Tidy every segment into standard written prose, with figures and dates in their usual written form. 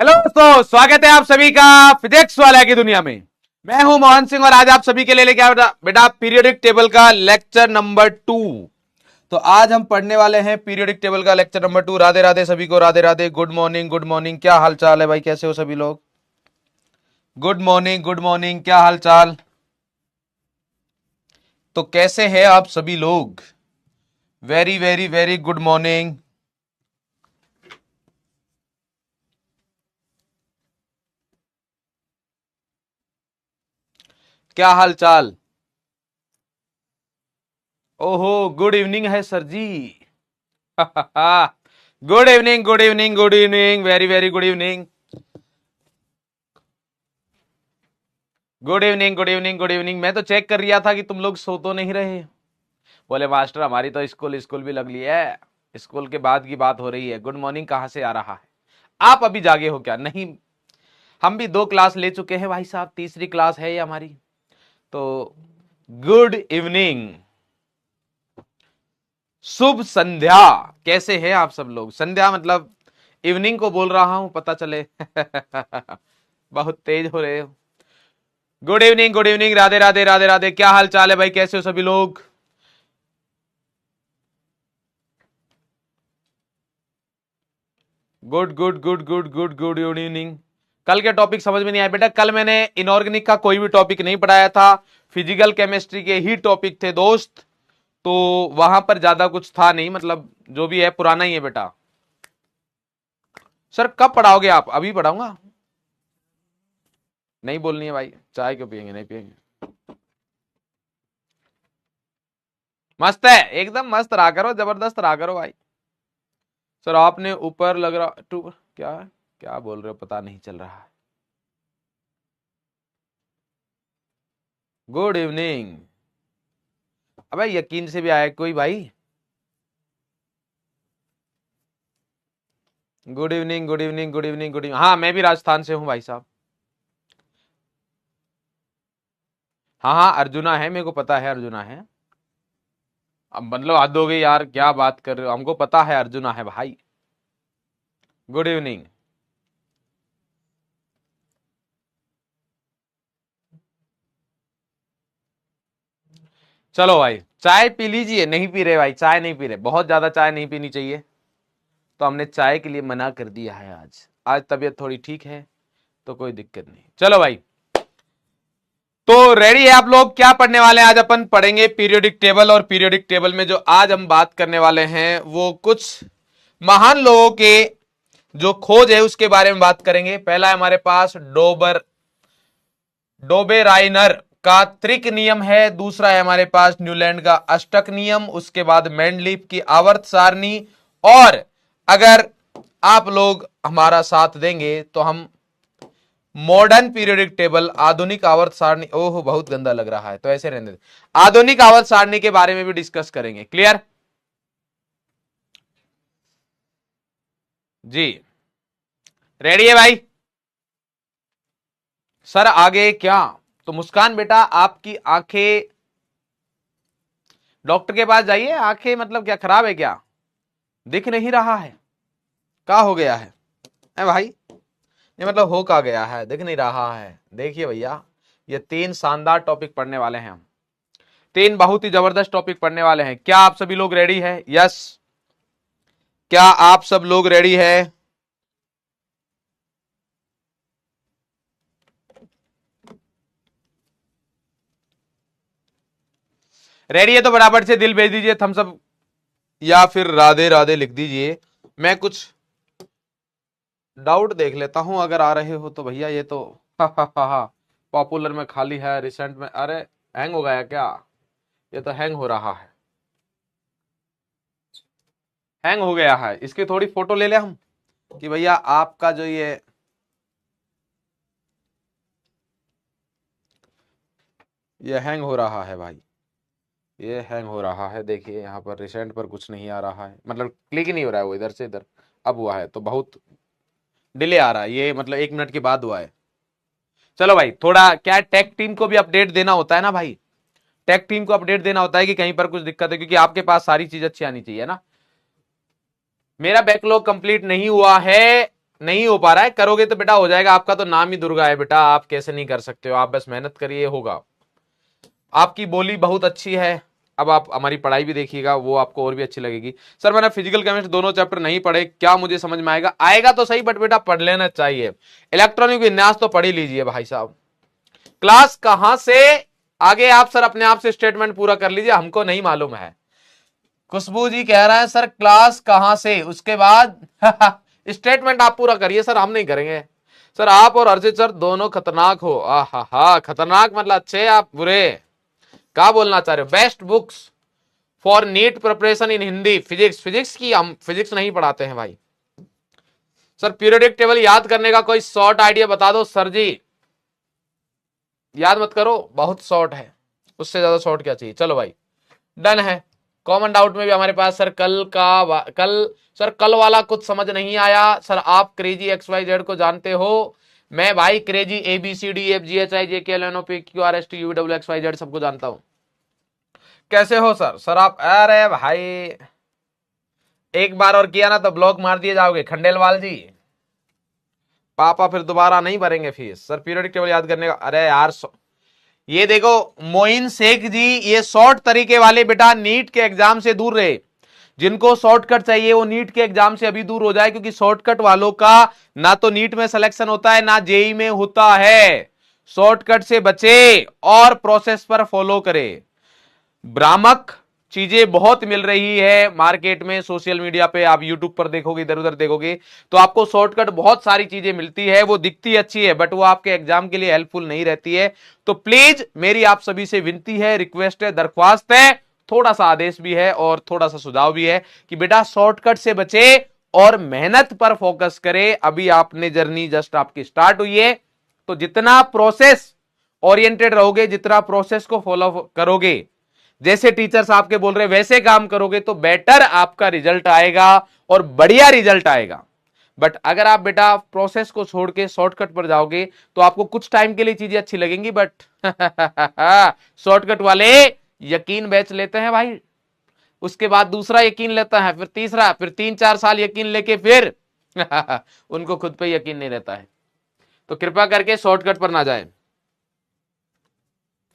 Hello दोस्तों, स्वागत है आप सभी का फिजिक्स वाला की दुनिया में। मैं हूं मोहन सिंह और आज आप सभी के लिए लेके आया बेटा पीरियोडिक टेबल का लेक्चर नंबर 2। तो आज हम पढ़ने वाले हैं पीरियोडिक टेबल का लेक्चर नंबर 2। राधे राधे सभी को, Radhe Radhe. Good morning, good morning. क्या हाल चाल है भाई, कैसे हो सभी लोग? Good morning, good morning. क्या हाल चाल? तो कैसे हैं आप सभी लोग? Very very very good morning. क्या हाल चाल? ओहो, गुड इवनिंग है सर जी। Good evening, good evening, good evening, very very good evening. Good evening, good evening, good evening. मैं तो चेक कर रहा था कि तुम लोग सो तो नहीं रहे। बोले मास्टर हमारी तो स्कूल स्कूल भी लग ली है, स्कूल के बाद की बात हो रही है। गुड मॉर्निंग कहां से आ रहा है? आप अभी जागे हो क्या? नहीं, हम भी 2 क्लास ले चुके हैं भाई साहब, तीसरी क्लास है ये हमारी। तो गुड इवनिंग, शुभ संध्या। कैसे हैं आप सब लोग? संध्या मतलब इवनिंग को बोल रहा हूं, पता चले। बहुत तेज हो रहे हो। Good evening, good evening, Radhe Radhe, Radhe Radhe. क्या हाल चाल है भाई, कैसे हो सभी लोग? Good good good good good good evening. कल के टॉपिक समझ में नहीं आया बेटा। कल मैंने इनऑर्गेनिक का कोई भी टॉपिक नहीं पढ़ाया था, फिजिकल केमिस्ट्री के ही टॉपिक थे दोस्त। तो वहां पर ज्यादा कुछ था नहीं, मतलब जो भी है पुराना ही है बेटा। सर कब पढ़ाओगे आप? अभी पढ़ाऊंगा। नहीं बोलनी है भाई, चाय क्यों पियेंगे? नहीं पियेंगे। मस्त है, एकदम मस्त रहा करो, जबरदस्त रहा करो भाई। सर आपने ऊपर लग रहा टू क्या क्या बोल रहे हो, पता नहीं चल रहा है। Good evening. अबे यकीन से भी आया कोई भाई? Good evening, good evening, good evening, good evening. हाँ मैं भी राजस्थान से हूँ भाई साहब। हाँ हाँ, अर्जुना है, मेरे को पता है अर्जुना है। अब मतलब हद हो गई यार, क्या बात कर रहे हो, हमको पता है अर्जुना है भाई। Good evening. चलो भाई चाय पी लीजिए। नहीं पी रहे भाई, चाय नहीं पी रहे, बहुत ज्यादा चाय नहीं पीनी चाहिए। तो हमने चाय के लिए मना कर दिया है। आज आज तबीयत थोड़ी ठीक है तो कोई दिक्कत नहीं। चलो भाई, तो रेडी है आप लोग? क्या पढ़ने वाले हैं आज? अपन पढ़ेंगे पीरियोडिक टेबल। और पीरियोडिक टेबल में जो आज हम बात करने वाले हैं वो कुछ महान लोगों के जो खोज है उसके बारे में बात करेंगे। पहला है हमारे पास डोबेराइनर का त्रिक नियम है। दूसरा है हमारे पास न्यूलैंड का अष्टक नियम। उसके बाद मेंडलीफ की आवर्त सारणी। और अगर आप लोग हमारा साथ देंगे तो हम मॉडर्न पीरियोडिक टेबल, आधुनिक आवर्त सारणी, ओह बहुत गंदा लग रहा है तो ऐसे रहने दे, आधुनिक आवर्त सारणी के बारे में भी डिस्कस करेंगे। क्लियर जी? रेडी है भाई? सर आगे क्या? तो मुस्कान बेटा आपकी आंखें, डॉक्टर के पास जाइए। आंखें मतलब क्या खराब है क्या? दिख नहीं रहा है? क्या हो गया है? भाई ये मतलब हो क्या गया है, दिख नहीं रहा है? देखिए भैया, ये 3 शानदार टॉपिक पढ़ने वाले हैं हम। 3 बहुत ही जबरदस्त टॉपिक पढ़ने वाले हैं। क्या आप सभी लोग रेडी है? यस, क्या आप सब लोग रेडी है? रेडी है तो बराबर से दिल भेज दीजिए, थम्स अप या फिर राधे राधे लिख दीजिए। मैं कुछ डाउट देख लेता हूं, अगर आ रहे हो तो भैया। ये तो पॉपुलर में खाली है, रिसेंट में, अरे हैंग हो गया क्या? ये तो हैंग हो रहा है, हैंग हो गया है। इसकी थोड़ी फोटो ले ले हम कि भैया आपका जो ये हैंग हो रहा है भाई, ये हैंग हो रहा है। देखिए यहाँ पर रिसेंट पर कुछ नहीं आ रहा है, मतलब क्लिक ही नहीं हो रहा है वो इधर से इधर। अब हुआ है तो बहुत डिले आ रहा है, ये मतलब 1 मिनट के बाद हुआ है। चलो भाई, थोड़ा क्या टेक टीम को भी अपडेट देना होता है ना भाई, टेक टीम को अपडेट देना होता है कि कहीं पर कुछ दिक्कत है, क्योंकि आपके पास सारी चीज अच्छी आनी चाहिए ना। मेरा बैकलॉग कंप्लीट नहीं हुआ है नहीं हो पा रहा है, करोगे तो बेटा हो जाएगा। आपका तो नाम ही दुर्गा है बेटा, आप कैसे नहीं कर सकते हो, आप बस मेहनत करिए, होगा। आपकी बोली बहुत अच्छी है। अब आप हमारी पढ़ाई भी देखिएगा, वो आपको और भी अच्छी लगेगी। सर मैंने फिजिकल केमिस्ट्री दोनों चैप्टर नहीं पढ़े, क्या मुझे समझ में आएगा? आएगा तो सही, बट बेटा पढ़ लेना चाहिए। इलेक्ट्रॉनिक विन्यास तो पढ़ ही लीजिए भाई साहब। क्लास कहां से, आगे आप सर अपने आप से स्टेटमेंट पूरा कर लीजिए, हमको नहीं मालूम है। खुशबू जी कह रहा है सर क्लास कहां से, उसके बाद स्टेटमेंट आप पूरा करिए सर, हम नहीं करेंगे। सर आप और अर्जित सर दोनों खतरनाक हो। आहा, खतरनाक मतलब अच्छे, आप बुरे, क्या बोलना चाह रहे हो? Best books for NEET preparation in Hindi, physics. Physics की हम फिजिक्स नहीं पढ़ाते हैं भाई। सर पीरियोडिक टेबल याद करने का कोई शॉर्ट आइडिया बता दो सर जी। याद मत करो, बहुत शॉर्ट है, उससे ज्यादा शॉर्ट क्या चाहिए। चलो भाई डन है। कॉमन डाउट में भी हमारे पास सर कल वाला कुछ समझ नहीं आया। सर आप क्रेजी XYZ को जानते हो? मैं भाई क्रेजी ABCDEFGHIJKLMNOPQRSTUWXYZ सबको जानता हूं। कैसे हो सर? सर आप, अरे भाई एक बार और किया ना तो ब्लॉक मार दिए जाओगे खंडेलवाल जी, पापा फिर दोबारा नहीं भरेंगे फीस। सर पीरियोडिक टेबल याद करने का, अरे यार ये देखो मोइन शेख जी, ये शॉर्ट तरीके वाले बेटा नीट के एग्जाम से दूर रहे। जिनको शॉर्टकट चाहिए वो नीट के एग्जाम से अभी दूर हो जाए, क्योंकि शॉर्टकट वालों का ना तो नीट में सिलेक्शन होता है ना जेई में होता है। शॉर्टकट से बचे और प्रोसेस पर फॉलो करे। भ्रामक चीजें बहुत मिल रही है मार्केट में, सोशल मीडिया पे, आप यूट्यूब पर देखोगे, इधर उधर देखोगे तो आपको शॉर्टकट बहुत सारी चीजें मिलती है, वो दिखती अच्छी है बट वो आपके एग्जाम के लिए हेल्पफुल नहीं रहती है। तो प्लीज मेरी आप सभी से विनती है, रिक्वेस्ट है, दरख्वास्त है, थोड़ा सा आदेश भी है और थोड़ा सा सुझाव भी है कि बेटा शॉर्टकट से बचे और मेहनत पर फोकस करे। अभी आपने जर्नी जस्ट आपकी स्टार्ट हुई है, तो जितना प्रोसेस ओरिएंटेड रहोगे, जितना प्रोसेस को फॉलो करोगे, जैसे टीचर्स आपके बोल रहे वैसे काम करोगे तो बेटर आपका रिजल्ट आएगा और बढ़िया रिजल्ट आएगा। बट अगर आप बेटा प्रोसेस को छोड़ के शॉर्टकट पर जाओगे तो आपको कुछ टाइम के लिए चीजें अच्छी लगेंगी, बट शॉर्टकट वाले यकीन बेच लेते हैं भाई, उसके बाद दूसरा यकीन लेता है, फिर तीसरा, फिर 3-4 साल यकीन लेके फिर उनको खुद पे यकीन नहीं रहता है। तो कृपया करके शॉर्टकट पर ना जाए।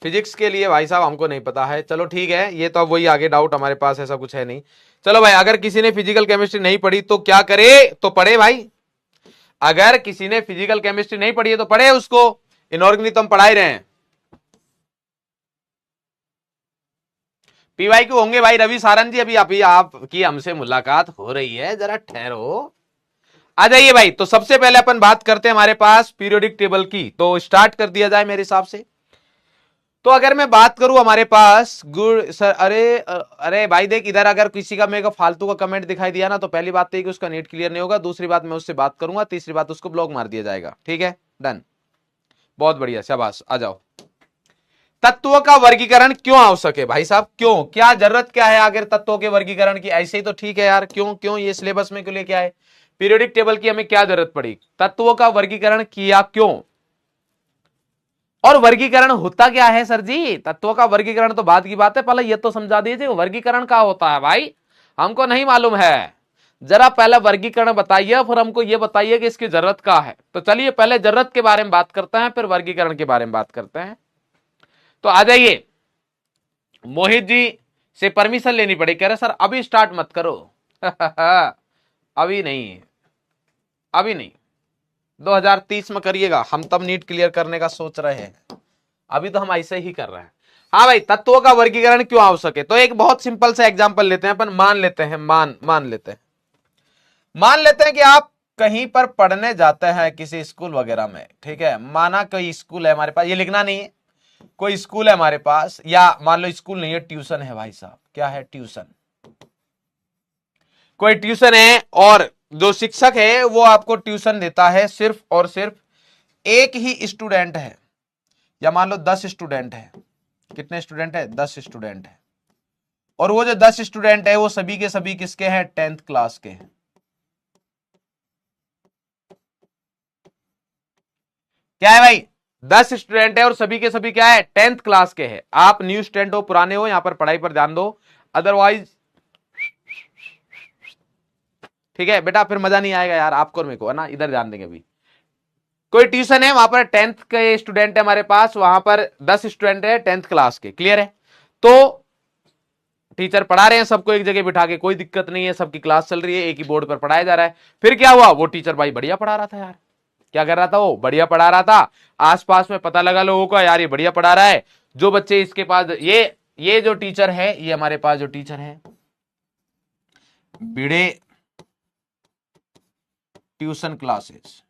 फिजिक्स के लिए भाई साहब हमको नहीं पता है, चलो ठीक है, ये तो अब वही आगे डाउट हमारे पास ऐसा कुछ है नहीं। चलो भाई, अगर किसी ने फिजिकल केमिस्ट्री नहीं पढ़ी तो क्या करे? तो पढ़े भाई। अगर किसी ने फिजिकल केमिस्ट्री नहीं पढ़ी है तो पढ़े उसको, इनऑर्गेनिक तो हम पढ़ा ही रहे हैं। PYQ होंगे भाई रवि सारंग जी, अभी आपकी हमसे मुलाकात हो रही है, जरा ठहरो, आ जाइए भाई। तो सबसे पहले अपन बात करते हैं हमारे पास पीरियोडिक टेबल की, तो स्टार्ट कर दिया जाए मेरे हिसाब से। तो अगर मैं बात करूं हमारे पास गुड सर, अरे भाई देख इधर, अगर किसी का मेरे को फालतू का कमेंट दिखाई दिया ना तो पहली बात तो कि उसका नेट क्लियर नहीं होगा, दूसरी बात मैं उससे बात करूंगा, तीसरी बात उसको ब्लॉक मार दिया जाएगा। ठीक है, डन, बहुत बढ़िया, शाबाश, आ जाओ। तत्वों का वर्गीकरण क्यों आवश्यक है भाई साहब? क्यों, क्या जरूरत क्या है अगर तत्वों के वर्गीकरण की? ऐसे ही तो ठीक है यार, क्यों क्यों ये सिलेबस में क्यों लेके आए? पीरियोडिक टेबल की हमें क्या जरूरत पड़ी? तत्वों का वर्गीकरण किया क्यों? और वर्गीकरण होता क्या है सर जी? तत्वों का वर्गीकरण तो बात की बात है, पहले ये तो समझा दीजिए वर्गीकरण क्या होता है भाई, हमको नहीं मालूम है। जरा पहले वर्गीकरण बताइए, फिर हमको ये बताइए कि इसकी जरूरत क्या है। तो चलिए पहले जरूरत के बारे में बात करते हैं, फिर वर्गीकरण के बारे में बात करते हैं। तो आ जाइए, मोहित जी से परमिशन लेनी पड़ी, कह रहे सर अभी स्टार्ट मत करो अभी नहीं, अभी नहीं, 2030 में करिएगा, हम तब नीट क्लियर करने का सोच रहे हैं, अभी तो हम ऐसे ही कर रहे हैं। हाँ भाई, तत्वों का वर्गीकरण क्यों आवश्यक है? तो एक बहुत सिंपल सा एग्जांपल लेते हैं अपन, मान लेते हैं, मान लेते हैं कि आप कहीं पर पढ़ने जाते हैं किसी स्कूल वगैरह में, ठीक है, माना कोई स्कूल है हमारे पास, ये लिखना नहीं है, कोई स्कूल है हमारे पास, या मान लो स्कूल नहीं है, ट्यूशन है भाई साहब। क्या है? ट्यूशन। कोई ट्यूशन है और जो शिक्षक है वो आपको ट्यूशन देता है, सिर्फ और सिर्फ एक ही स्टूडेंट है, या मान लो 10 स्टूडेंट है। कितने स्टूडेंट है? 10 स्टूडेंट है। और वो जो 10 स्टूडेंट है वो सभी के सभी किसके हैं? 10th क्लास के हैं। क्या है भाई? 10 स्टूडेंट है और सभी के सभी क्या है? 10th क्लास के हैं। आप न्यू स्टूडेंट हो, पुराने हो, यहां पर पढ़ाई पर ध्यान दो, अदरवाइज ठीक है बेटा, फिर मजा नहीं आएगा यार आपको और मेरे को, है ना। इधर ध्यान देंगे अभी। कोई ट्यूशन है, वहां पर 10th के स्टूडेंट है हमारे पास, वहां पर 10 स्टूडेंट है 10th क्लास के, क्लियर है। तो टीचर पढ़ा रहे हैं सबको एक जगह बिठा के, कोई दिक्कत नहीं है, सबकी क्लास चल रही है, एक ही बोर्ड पर पढ़ाया जा रहा है। फिर क्या हुआ, वो टीचर भाई बढ़िया पढ़ा रहा था यार, क्या कर रहा था वो, बढ़िया पढ़ा रहा था। आसपास में पता लगा लोगों को यार ये बढ़िया पढ़ा रहा है, जो बच्चे इसके पास, ये जो टीचर है, ये हमारे पास जो टीचर है भिड़े ट्यूशन क्लासेस,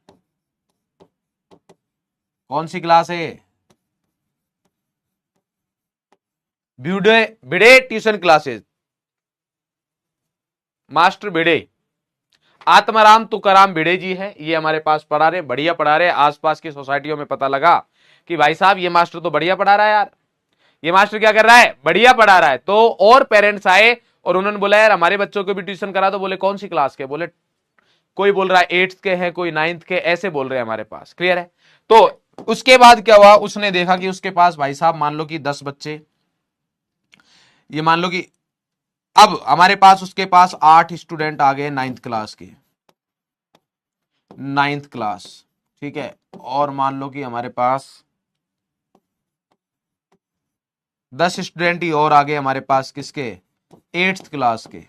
कौन सी क्लास है, भिड़े ट्यूशन क्लासेस, मास्टर भिड़े, आत्माराम तुकाराम भिड़े जी है, ये हमारे पास पढ़ा रहे, बढ़िया पढ़ा रहे। आसपास की सोसाइटियों में पता लगा कि भाई साहब ये मास्टर तो बढ़िया पढ़ा रहा है यार, ये मास्टर क्या कर रहा है, बढ़िया पढ़ा रहा है। तो और पेरेंट्स आए और उन्होंने बोला यार हमारे बच्चों को भी ट्यूशन करा दो। बोले कौन सी क्लास के, बोले कोई बोल रहा है 8th के हैं, कोई 9th के, ऐसे बोल रहे हैं हमारे पास, क्लियर है। तो उसके बाद क्या हुआ, उसने देखा कि उसके पास भाई साहब मान लो कि 10 बच्चे, ये मान लो कि अब हमारे पास उसके पास 8 स्टूडेंट आ गए 9th क्लास के, 9th क्लास, ठीक है। और मान लो कि हमारे पास 10 स्टूडेंट ही और आ गए हमारे पास किसके, 8th क्लास के,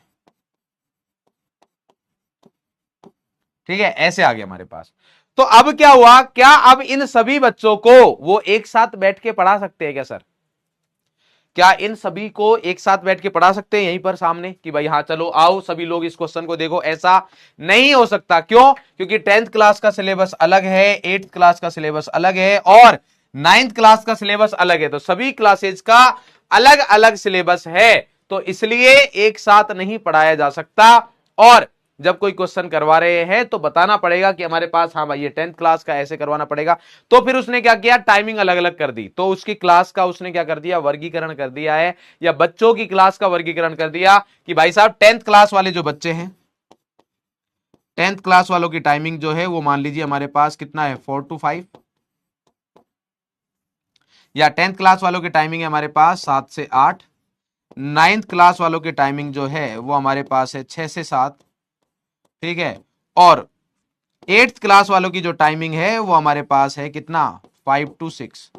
ठीक है, ऐसे आ गए हमारे पास। तो अब क्या हुआ, क्या अब इन सभी बच्चों को वो एक साथ बैठ के पढ़ा सकते हैं क्या सर, क्या इन सभी को एक साथ बैठ के पढ़ा सकते हैं यहीं पर सामने कि भाई हाँ चलो आओ सभी लोग इस क्वेश्चन को देखो, ऐसा नहीं हो सकता। क्यों, क्योंकि 10th क्लास का सिलेबस अलग है, 8th क्लास का सिलेबस अलग है और 9th क्लास का सिलेबस अलग है। तो सभी क्लासेज का अलग अलग सिलेबस है, तो इसलिए एक साथ नहीं पढ़ाया जा सकता। और जब कोई क्वेश्चन करवा रहे हैं तो बताना पड़ेगा कि हमारे पास हाँ भाई ये 10th क्लास का, ऐसे करवाना पड़ेगा। तो फिर उसने क्या किया, टाइमिंग अलग अलग कर दी। तो उसकी क्लास का उसने क्या कर दिया, वर्गीकरण कर दिया है, या बच्चों की क्लास का वर्गीकरण कर दिया कि भाई साहब 10th क्लास वाले जो बच्चे हैं, 10th क्लास वालों की टाइमिंग जो है वो मान लीजिए हमारे पास कितना है, 4 to 5, या 10th क्लास वालों की टाइमिंग है हमारे पास 7 से 8, 9th क्लास वालों की टाइमिंग जो है वो हमारे पास है 6 से 7, ठीक है। और 8th क्लास वालों की जो टाइमिंग है वो हमारे पास है कितना, 5 to 6,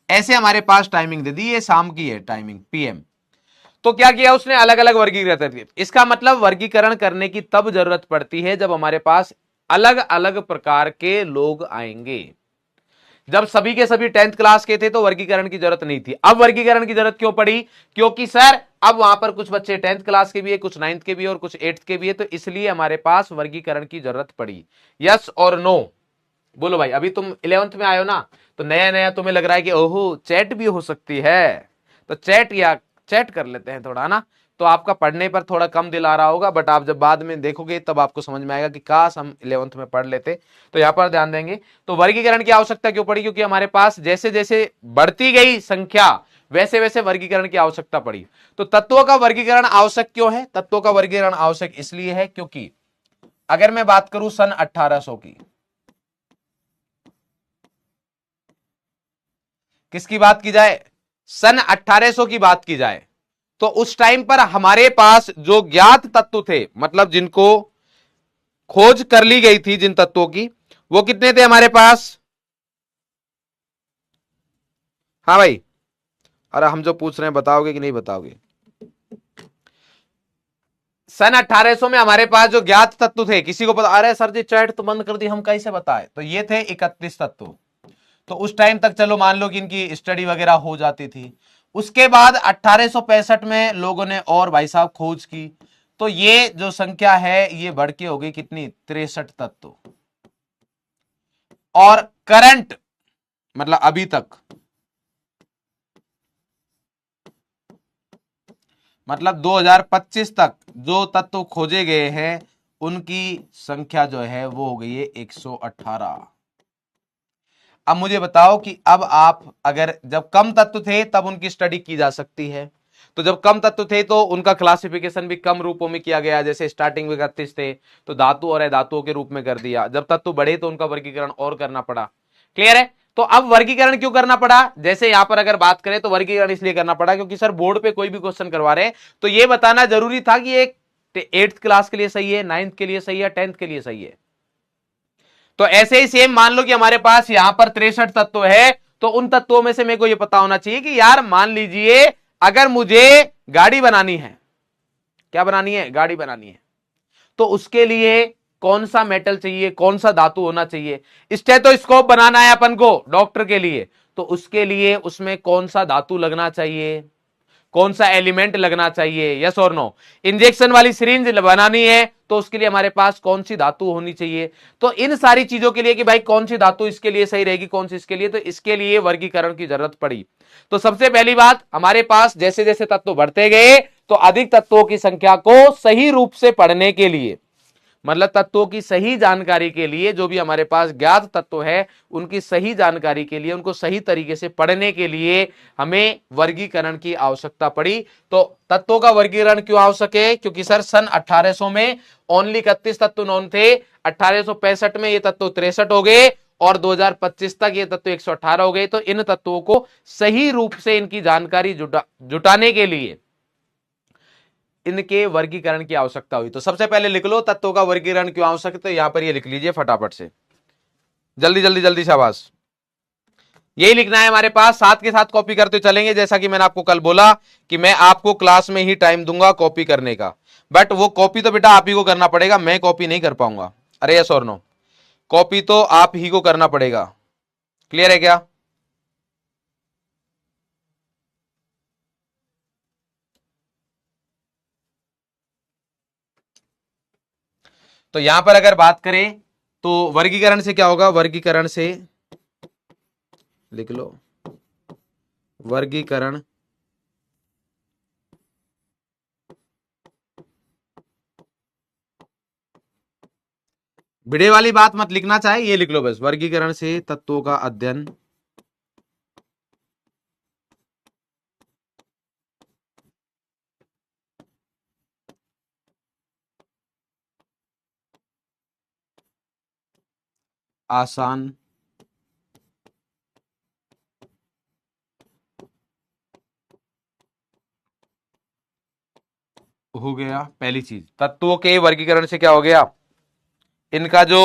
ऐसे हमारे पास टाइमिंग दे दी। ये शाम की है टाइमिंग, PM। तो क्या किया उसने, अलग अलग वर्गीकृत कर दिए। इसका मतलब वर्गीकरण करने की तब जरूरत पड़ती है जब हमारे पास अलग अलग प्रकार के लोग आएंगे। जब सभी के सभी 10th क्लास के थे तो वर्गीकरण की जरूरत नहीं थी। अब वर्गीकरण की जरूरत क्यों पड़ी, क्योंकि सर अब वहां पर कुछ बच्चे 10th क्लास के भी है, कुछ 9th के भी है और कुछ 8th के भी है, तो इसलिए हमारे पास वर्गीकरण की जरूरत पड़ी। यस और नो बोलो भाई। अभी तुम 11th में आए हो ना, तो नया नया तुम्हें लग रहा है कि ओहो चैट भी हो सकती है, तो चैट कर लेते हैं थोड़ा, ना। तो आपका पढ़ने पर थोड़ा कम दिल आ रहा होगा, बट आप जब बाद में देखोगे तब आपको समझ में आएगा कि काश हम 11th में पढ़ लेते। तो यहां पर ध्यान देंगे। तो वर्गीकरण की आवश्यकता क्यों पड़ी, क्योंकि हमारे पास जैसे जैसे बढ़ती गई संख्या वैसे वैसे वर्गीकरण की आवश्यकता पड़ी। तो तत्वों का वर्गीकरण आवश्यक क्यों है, तत्वों का वर्गीकरण आवश्यक इसलिए है क्योंकि अगर मैं बात करूं सन 1800 की, किसकी बात की जाए, सन 1800 की बात की जाए, तो उस टाइम पर हमारे पास जो ज्ञात तत्व थे, मतलब जिनको खोज कर ली गई थी जिन तत्वों की, वो कितने थे हमारे पास। हाँ भाई, अरे हम जो पूछ रहे हैं बताओगे कि नहीं बताओगे। सन 1800 में हमारे पास जो ज्ञात तत्व थे, किसी को पता, अरे सर जी चैट तो बंद कर दी, हम कैसे बताए, तो ये थे 31 तत्व। तो उस टाइम तक चलो मान लो कि इनकी स्टडी वगैरह हो जाती थी। उसके बाद 1865 में लोगों ने और भाई साहब खोज की, तो ये जो संख्या है ये बढ़ के हो गई कितनी, 63 तत्व। और करंट मतलब अभी तक, मतलब 2025 तक जो तत्व खोजे गए हैं उनकी संख्या जो है वो हो गई है 118। अब मुझे बताओ कि अब आप अगर जब कम तत्व थे तब उनकी स्टडी की जा सकती है, तो जब कम तत्व थे तो उनका क्लासिफिकेशन भी कम रूपों में किया गया। जैसे स्टार्टिंग में 31 थे तो धातु और अधातुओं के रूप में कर दिया, जब तत्व बढ़े तो उनका वर्गीकरण और करना पड़ा। क्लियर है। तो अब वर्गीकरण क्यों करना पड़ा, जैसे यहां पर अगर बात करें तो वर्गीकरण इसलिए करना पड़ा क्योंकि सर बोर्ड पे कोई भी क्वेश्चन करवा रहे हैं तो ये बताना जरूरी था कि एक 8th क्लास के लिए सही है, 9th के लिए सही है, 10th के लिए सही है। तो ऐसे ही सेम मान लो कि हमारे पास यहां पर 63 तत्व है, तो उन तत्वों में से मेरे को यह पता होना चाहिए कि यार मान लीजिए अगर मुझे गाड़ी बनानी है, क्या बनानी है, गाड़ी बनानी है, तो उसके लिए कौन सा मेटल चाहिए, कौन सा धातु होना चाहिए। स्टेथोस्कोप बनाना है अपन को डॉक्टर के लिए, तो उसके लिए उसमें कौन सा धातु लगना चाहिए, कौन सा एलिमेंट लगना चाहिए, यस और नो। इंजेक्शन वाली सिरिंज बनानी है तो उसके लिए हमारे पास कौन सी धातु होनी चाहिए। तो इन सारी चीजों के लिए कि भाई कौन सी धातु इसके लिए सही रहेगी, कौन सी इसके लिए, तो इसके लिए वर्गीकरण की जरूरत पड़ी। तो सबसे पहली बात, हमारे पास जैसे जैसे तत्व बढ़ते गए तो अधिक तत्वों की संख्या को सही रूप से पढ़ने के लिए, मतलब तत्वों की सही जानकारी के लिए, जो भी हमारे पास ज्ञात तत्व है उनकी सही जानकारी के लिए, उनको सही तरीके से पढ़ने के लिए हमें वर्गीकरण की आवश्यकता पड़ी। तो तत्वों का वर्गीकरण क्यों आवश्यक है, क्योंकि सर सन 1800 में ओनली 31 तत्व नॉन थे, 1865 में ये तत्व 63 हो गए और 2025 तक ये तत्व 118 हो गए। तो इन तत्वों को सही रूप से इनकी जानकारी जुटाने के लिए इनके वर्गीकरण की आवश्यकता हुई। तो सबसे पहले लिख लो तत्वों का वर्गीकरण क्यों आवश्यक है, तो यहां पर ये लिख लीजिए फटाफट से, जल्दी जल्दी जल्दी, शाबाश। यही लिखना है हमारे पास, साथ के साथ कॉपी करते चलेंगे। जैसा कि मैंने आपको कल बोला कि मैं आपको क्लास में ही टाइम दूंगा कॉपी करने का, बट वो कॉपी तो बेटा आप ही को करना पड़ेगा, मैं कॉपी नहीं कर पाऊंगा। अरे यस और नो, कॉपी तो आप ही को करना पड़ेगा। क्लियर है क्या? तो यहां पर अगर बात करें तो वर्गीकरण से क्या होगा, वर्गीकरण से लिख लो, वर्गीकरण भिड़े वाली बात मत लिखना, चाहे ये लिख लो बस, वर्गीकरण से तत्वों का अध्ययन आसान हो गया। पहली चीज, तत्वों के वर्गीकरण से क्या हो गया, इनका जो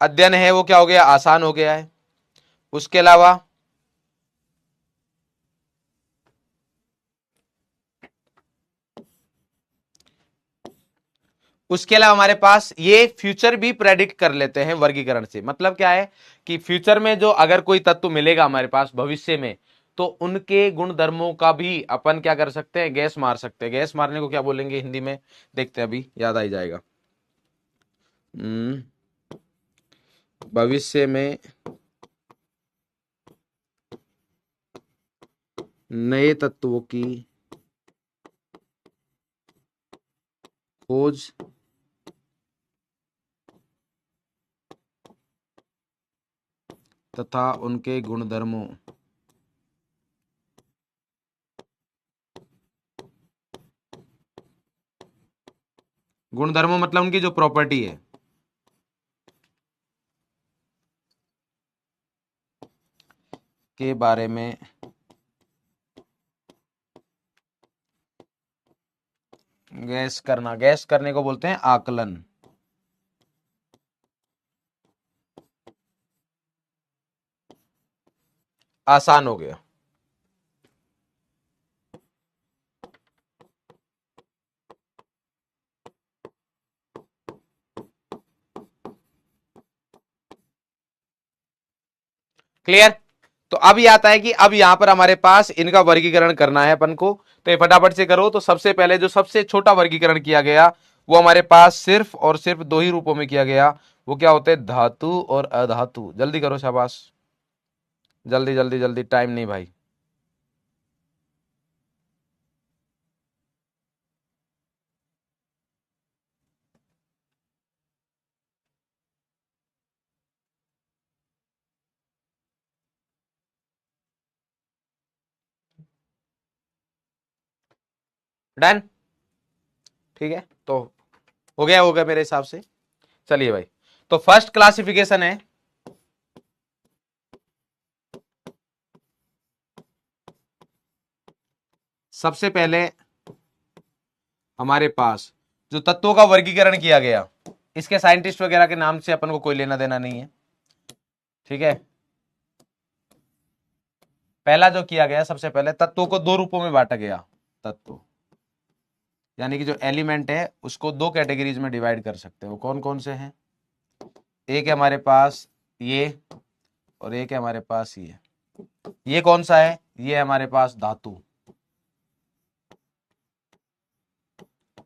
अध्ययन है वो क्या हो गया, आसान हो गया है। उसके अलावा हमारे पास ये फ्यूचर भी प्रेडिक्ट कर लेते हैं वर्गीकरण से। मतलब क्या है कि फ्यूचर में जो अगर कोई तत्व मिलेगा हमारे पास भविष्य में, तो उनके गुण धर्मों का भी अपन क्या कर सकते हैं, गैस मार सकते हैं। गैस मारने को क्या बोलेंगे हिंदी में, देखते हैं, अभी याद आ जाएगा। भविष्य में नए तत्वों की खोज तथा उनके गुणधर्मों गुणधर्मों मतलब उनकी जो प्रॉपर्टी है के बारे में गैस करना, गैस करने को बोलते हैं आकलन। आसान हो गया। क्लियर? तो अब ये आता है कि अब यहां पर हमारे पास इनका वर्गीकरण करना है अपन को, तो ये फटाफट से करो। तो सबसे पहले जो सबसे छोटा वर्गीकरण किया गया वो हमारे पास सिर्फ और सिर्फ दो ही रूपों में किया गया, वो क्या होते हैं, धातु और अधातु। जल्दी करो, शाबाश, जल्दी जल्दी जल्दी, टाइम नहीं भाई। डन, ठीक है। तो हो गया मेरे हिसाब से। चलिए भाई, तो फर्स्ट क्लासिफिकेशन है, सबसे पहले हमारे पास जो तत्वों का वर्गीकरण किया गया, इसके साइंटिस्ट वगैरह के नाम से अपन को कोई लेना देना नहीं है, ठीक है। पहला जो किया गया, सबसे पहले तत्वों को दो रूपों में बांटा गया। तत्व यानी कि जो एलिमेंट है उसको दो कैटेगरीज में डिवाइड कर सकते हैं। वो कौन कौन से हैं? एक है हमारे पास ये, और एक है हमारे पास ये। ये कौन सा है? ये है हमारे पास धातु,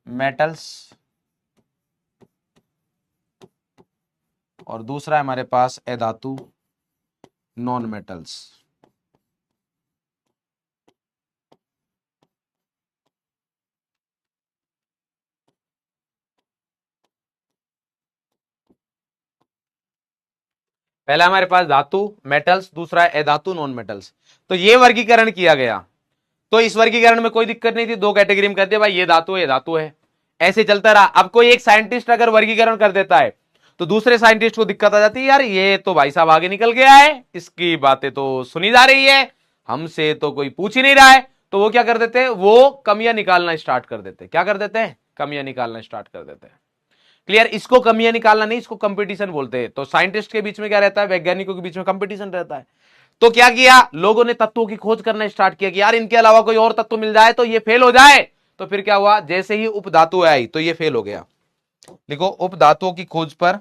मेटल्स, और दूसरा है हमारे पास अधातु, नॉन मेटल्स। पहला हमारे पास धातु, मेटल्स, दूसरा है अधातु, नॉन मेटल्स। तो ये वर्गीकरण किया गया। तो इस वर्गीकरण में कोई दिक्कत नहीं थी, दो कैटेगरी में कर दिया भाई, ये धातु है, ये धातु है, ऐसे चलता रहा। अब कोई एक साइंटिस्ट अगर वर्गीकरण कर देता है तो दूसरे साइंटिस्ट को दिक्कत आ जाती है, यार ये तो भाई साहब आगे निकल गया है, इसकी बातें तो सुनी जा रही है, हमसे तो कोई पूछ ही नहीं रहा है। तो वो क्या कर देते हैं? वो कमियां निकालना स्टार्ट कर देते हैं। क्या कर देते हैं? कमियां निकालना स्टार्ट कर देते हैं। क्लियर? इसको कमियां निकालना नहीं, इसको कंपटीशन बोलते हैं। तो साइंटिस्ट के बीच में क्या रहता है? वैज्ञानिकों के बीच में कंपटीशन रहता है। तो क्या किया लोगों ने? तत्वों की खोज करना स्टार्ट किया कि यार इनके अलावा कोई और तत्व मिल जाए तो ये फेल हो जाए। तो फिर क्या हुआ? जैसे ही उपधातु आई तो ये फेल हो गया। लिखो, उपधातुओं की खोज पर,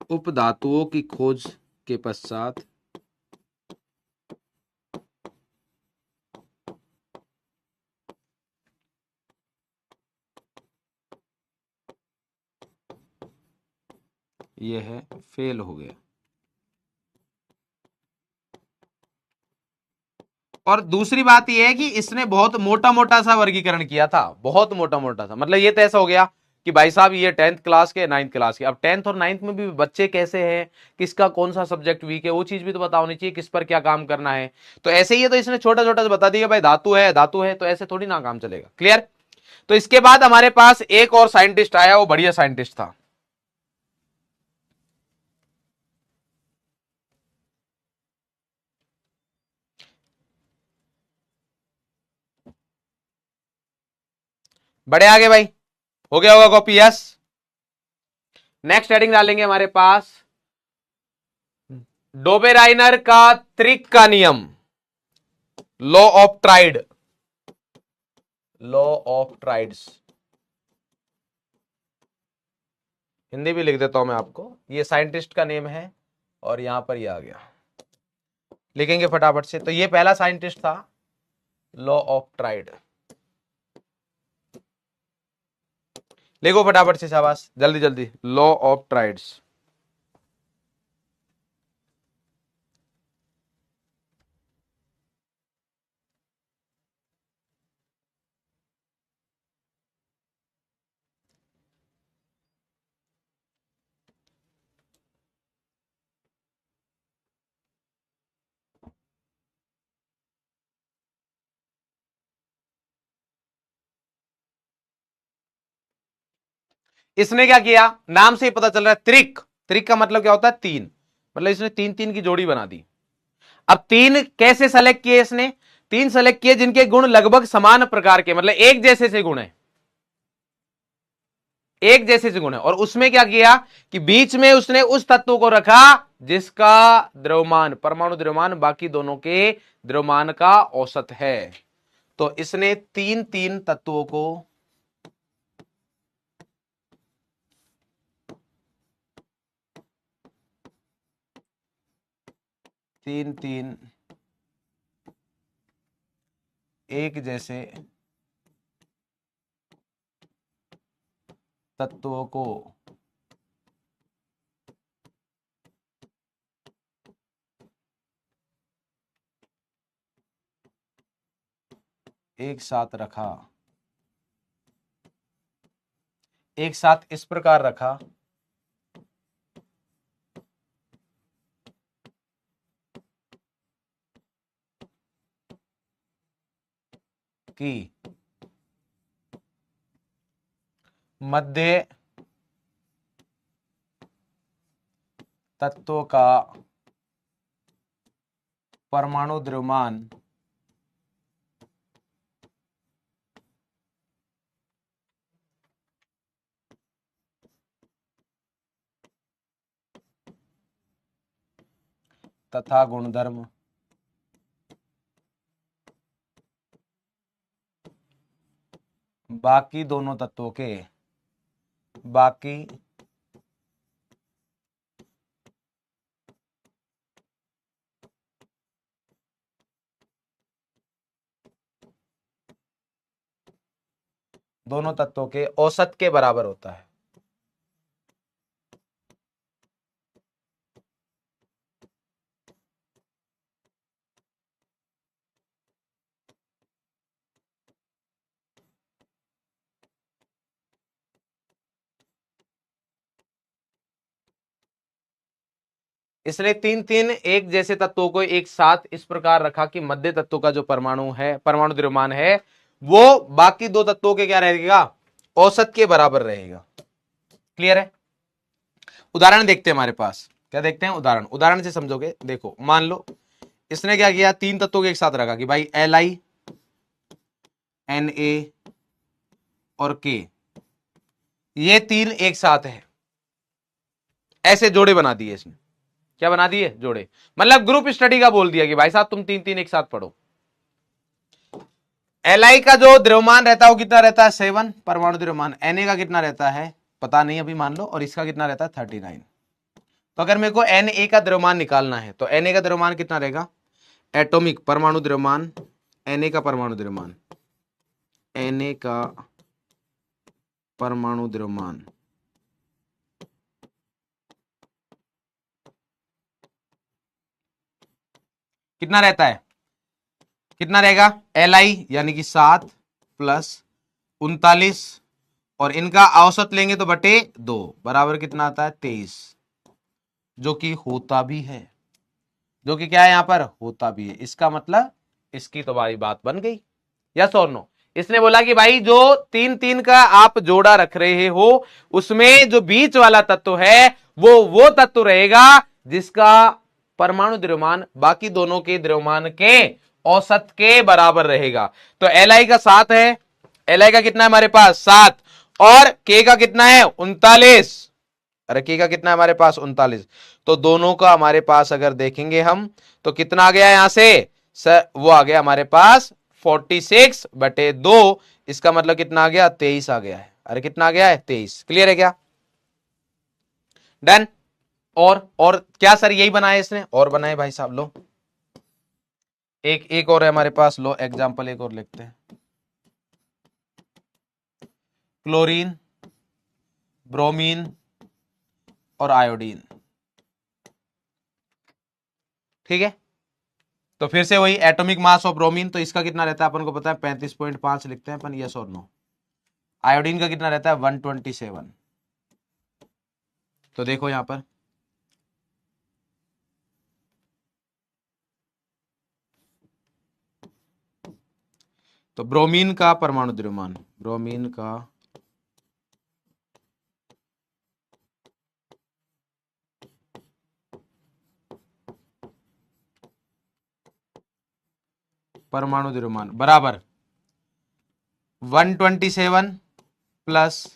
उपधातुओं की खोज के पश्चात यह है फेल हो गया। और दूसरी बात यह है कि इसने बहुत मोटा मोटा सा वर्गीकरण किया था, बहुत मोटा मोटा सा। मतलब ये तो ऐसा हो गया कि भाई साहब ये 10th क्लास के, 9th क्लास के। अब 10th और 9th में भी बच्चे कैसे हैं, किसका कौन सा सब्जेक्ट वीक है, वो चीज भी तो पता होनी चाहिए, किस पर क्या काम करना है। तो ऐसे ही है, तो इसने छोटा छोटा बता दिया भाई धातु है, धातु है, तो ऐसे थोड़ी ना काम चलेगा। क्लियर? तो इसके बाद हमारे पास एक और साइंटिस्ट आया, वो बढ़िया साइंटिस्ट था। बड़े आगे भाई, हो गया होगा कॉपी? यस। नेक्स्ट हेडिंग डालेंगे हमारे पास डोबेराइनर का त्रिक का नियम, law of tried, law of triads. Hindi भी लिख देता हूं मैं आपको, ये साइंटिस्ट का नेम है और यहां पर ये आ गया, लिखेंगे फटाफट से। तो ये पहला साइंटिस्ट था, लॉ ऑफ ट्राइड। लिखो फटाफट से, शाबाश, जल्दी जल्दी, लॉ ऑफ ट्राइड्स। इसने क्या किया? नाम से ही पता चल रहा है, त्रिक। त्रिक का मतलब क्या होता है? तीन। मतलब इसने तीन तीन की जोड़ी बना दी। अब तीन कैसे सेलेक्ट किए इसने? तीन सेलेक्ट किए जिनके गुण लगभग समान प्रकार के, मतलब एक जैसे से गुण है, एक जैसे से गुण है। और उसमें क्या किया कि बीच में उसने उस तत्व को रखा जिसका द्रव्यमान, परमाणु द्रव्यमान, बाकी दोनों के द्रव्यमान का औसत है। तो इसने तीन तीन तत्वों को तीन तीन एक जैसे तत्वों को एक साथ रखा, एक साथ इस प्रकार रखा कि मध्य तत्वों का परमाणु द्रव्यमान तथा गुणधर्म बाकी दोनों तत्वों के औसत के बराबर होता है। इसने तीन तीन एक जैसे तत्वों को एक साथ इस प्रकार रखा कि मध्य तत्व का जो परमाणु है, परमाणु द्रव्यमान है, वो बाकी दो तत्वों के क्या रहेगा, औसत के बराबर रहेगा। क्लियर है? उदाहरण देखते हैं हमारे पास, क्या देखते हैं, उदाहरण से समझोगे। देखो मान लो इसने क्या किया, तीन तत्वों के एक साथ रखा कि भाई Li, Na और K, ये तीन एक साथ है, ऐसे जोड़े बना दिए इसने। क्या बना दिए, जोड़े, मतलब ग्रुप स्टडी का बोल दिया कि भाई साहब तुम तीन तीन एक साथ पढ़ो। Li का जो द्रव्यमान रहता है वो कितना रहता है, 7 परमाणु द्रव्यमान। Na का कितना रहता है पता नहीं अभी मान लो, और इसका कितना रहता है 39। तो अगर मेरे को Na का द्रव्यमान निकालना है तो Na का द्रव्यमान कितना रहेगा, एटॉमिक परमाणु द्रव्यमान, Na का परमाणु द्रव्यमान, Na का परमाणु द्रव्यमान कितना रहता है, कितना रहेगा, Li यानी कि 7 प्लस 39, और इनका औसत लेंगे तो बटे 2 बराबर कितना आता है 23, जो कि होता भी है, जो कि क्या है यहां पर, होता भी है। इसका मतलब इसकी तो भाई बात बन गई, यस और नो। इसने बोला कि भाई जो तीन तीन का आप जोड़ा रख रहे हो उसमें जो बीच वाला तत्व है वो तत्व रहेगा जिसका परमाणु द्रव्यमान बाकी दोनों के द्रव्यमान के औसत के बराबर रहेगा। तो Li का 7 है, Li का कितना है हमारे पास 7, और K का कितना है 39, अरे K का कितना है हमारे पास 39। तो दोनों का हमारे पास अगर देखेंगे हम तो कितना आ गया यहां से, वो आ गया हमारे पास 46 बटे 2, इसका मतलब कितना आ गया 23 आ गया है। अरे कितना आ गया है 23। क्लियर है क्या, डन। और क्या सर यही बनाए इसने, और बनाए भाई साहब, लो एक और है हमारे पास, लो एग्जांपल एक और लिखते हैं। क्लोरीन, ब्रोमीन और आयोडीन, ठीक है। तो फिर से वही एटॉमिक मास ऑफ ब्रोमीन, तो इसका कितना रहता है अपन को पता है 35.5 लिखते हैं अपन, यस और नो। आयोडीन का कितना रहता है 127। तो देखो यहां पर तो ब्रोमीन का परमाणु द्रव्यमान, ब्रोमीन का परमाणु द्रव्यमान बराबर 127 प्लस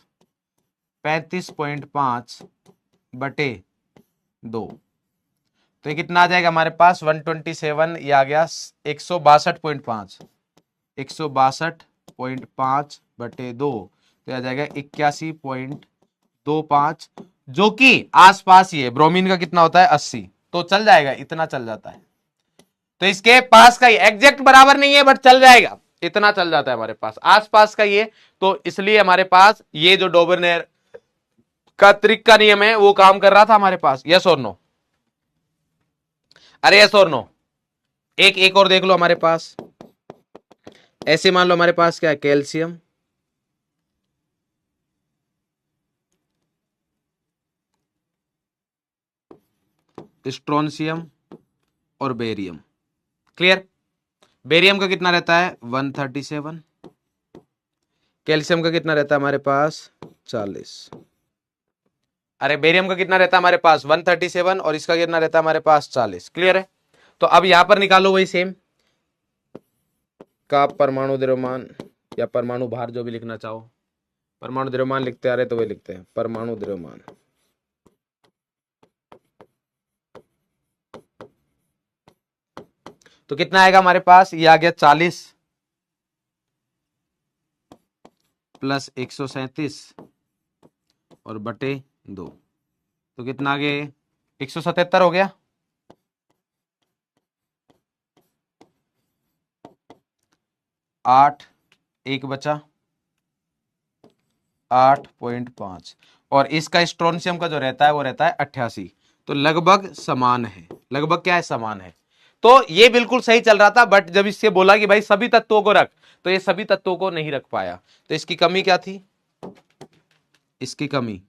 35.5 बटे 2। तो ये कितना आ जाएगा हमारे पास 127, ये आ गया 162.5, 162.5 बटे 2, तो आ जाएगा 81.25, जो कि आसपास ये ब्रोमीन का कितना होता है 80, तो चल जाएगा, इतना चल जाता है। तो इसके पास का ही एग्जैक्ट बराबर नहीं है बट चल जाएगा, इतना चल जाता है हमारे पास, आसपास का ये। तो इसलिए हमारे पास ये जो डोबरनेर का त्रिक का नियम है वो काम कर रहा था हमारे पास, यस और नो। अरे यस और नो। एक और देख लो हमारे पास, ऐसे मान लो हमारे पास क्या है, कैल्शियम, स्ट्रोंशियम और बेरियम। क्लियर, बेरियम का कितना रहता है 137, कैल्शियम का कितना रहता है हमारे पास 40, अरे बेरियम का कितना रहता है हमारे पास 137 और इसका कितना रहता है हमारे पास 40। क्लियर है। तो अब यहां पर निकालो वही सेम का परमाणु द्रव्यमान या परमाणु भार, जो भी लिखना चाहो, परमाणु द्रव्यमान लिखते आ रहे तो वही लिखते हैं, परमाणु द्रव्यमान। तो कितना आएगा हमारे पास, ये आ गया 40 प्लस 137 और बटे 2, तो कितना आ गया, 177 हो गया। 8, 1 बचा 8.5, और इसका स्ट्रोंशियम का जो रहता है वो रहता है 88, तो लगभग समान है। लगभग क्या है, समान है। तो ये बिल्कुल सही चल रहा था, बट जब इससे बोला कि भाई सभी तत्वों को रख, तो ये सभी तत्वों को नहीं रख पाया। तो इसकी कमी क्या थी, इसकी कमी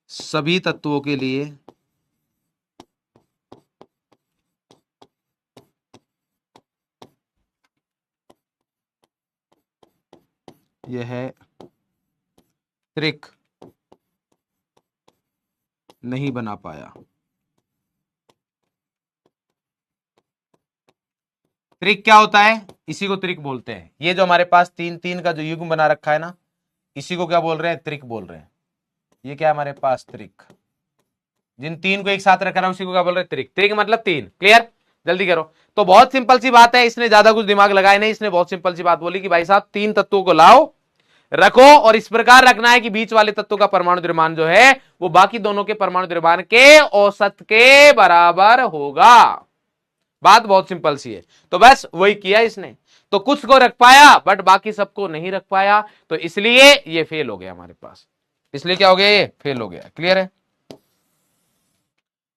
सभी तत्वों के लिए यह त्रिक नहीं बना पाया। त्रिक क्या होता है, इसी को त्रिक बोलते हैं। ये जो हमारे पास 3 3 का जो युग्म बना रखा है ना, इसी को क्या बोल रहे हैं, त्रिक बोल रहे हैं। ये क्या है हमारे पास, त्रिक। जिन 3 को एक साथ रखा है उसी को क्या बोल रहे हैं, त्रिक। त्रिक मतलब 3। क्लियर, जल्दी करो। तो बहुत सिंपल सी बात है, इसने ज्यादा कुछ दिमाग लगाया नहीं, इसने बहुत सिंपल सी बात बोली कि भाई साहब 3 तत्वों को लाओ, रखो, और इस प्रकार रखना है कि बीच वाले तत्वों का परमाणु द्रव्यमान जो है वो बाकी दोनों के परमाणु द्रव्यमान के औसत के बराबर होगा। बात बहुत सिंपल सी है। तो बस वही किया इसने, तो कुछ को रख पाया बट बाकी सबको नहीं रख पाया, तो इसलिए ये फेल हो गया हमारे पास। इसलिए क्या हो गया, ये फेल हो गया। क्लियर है,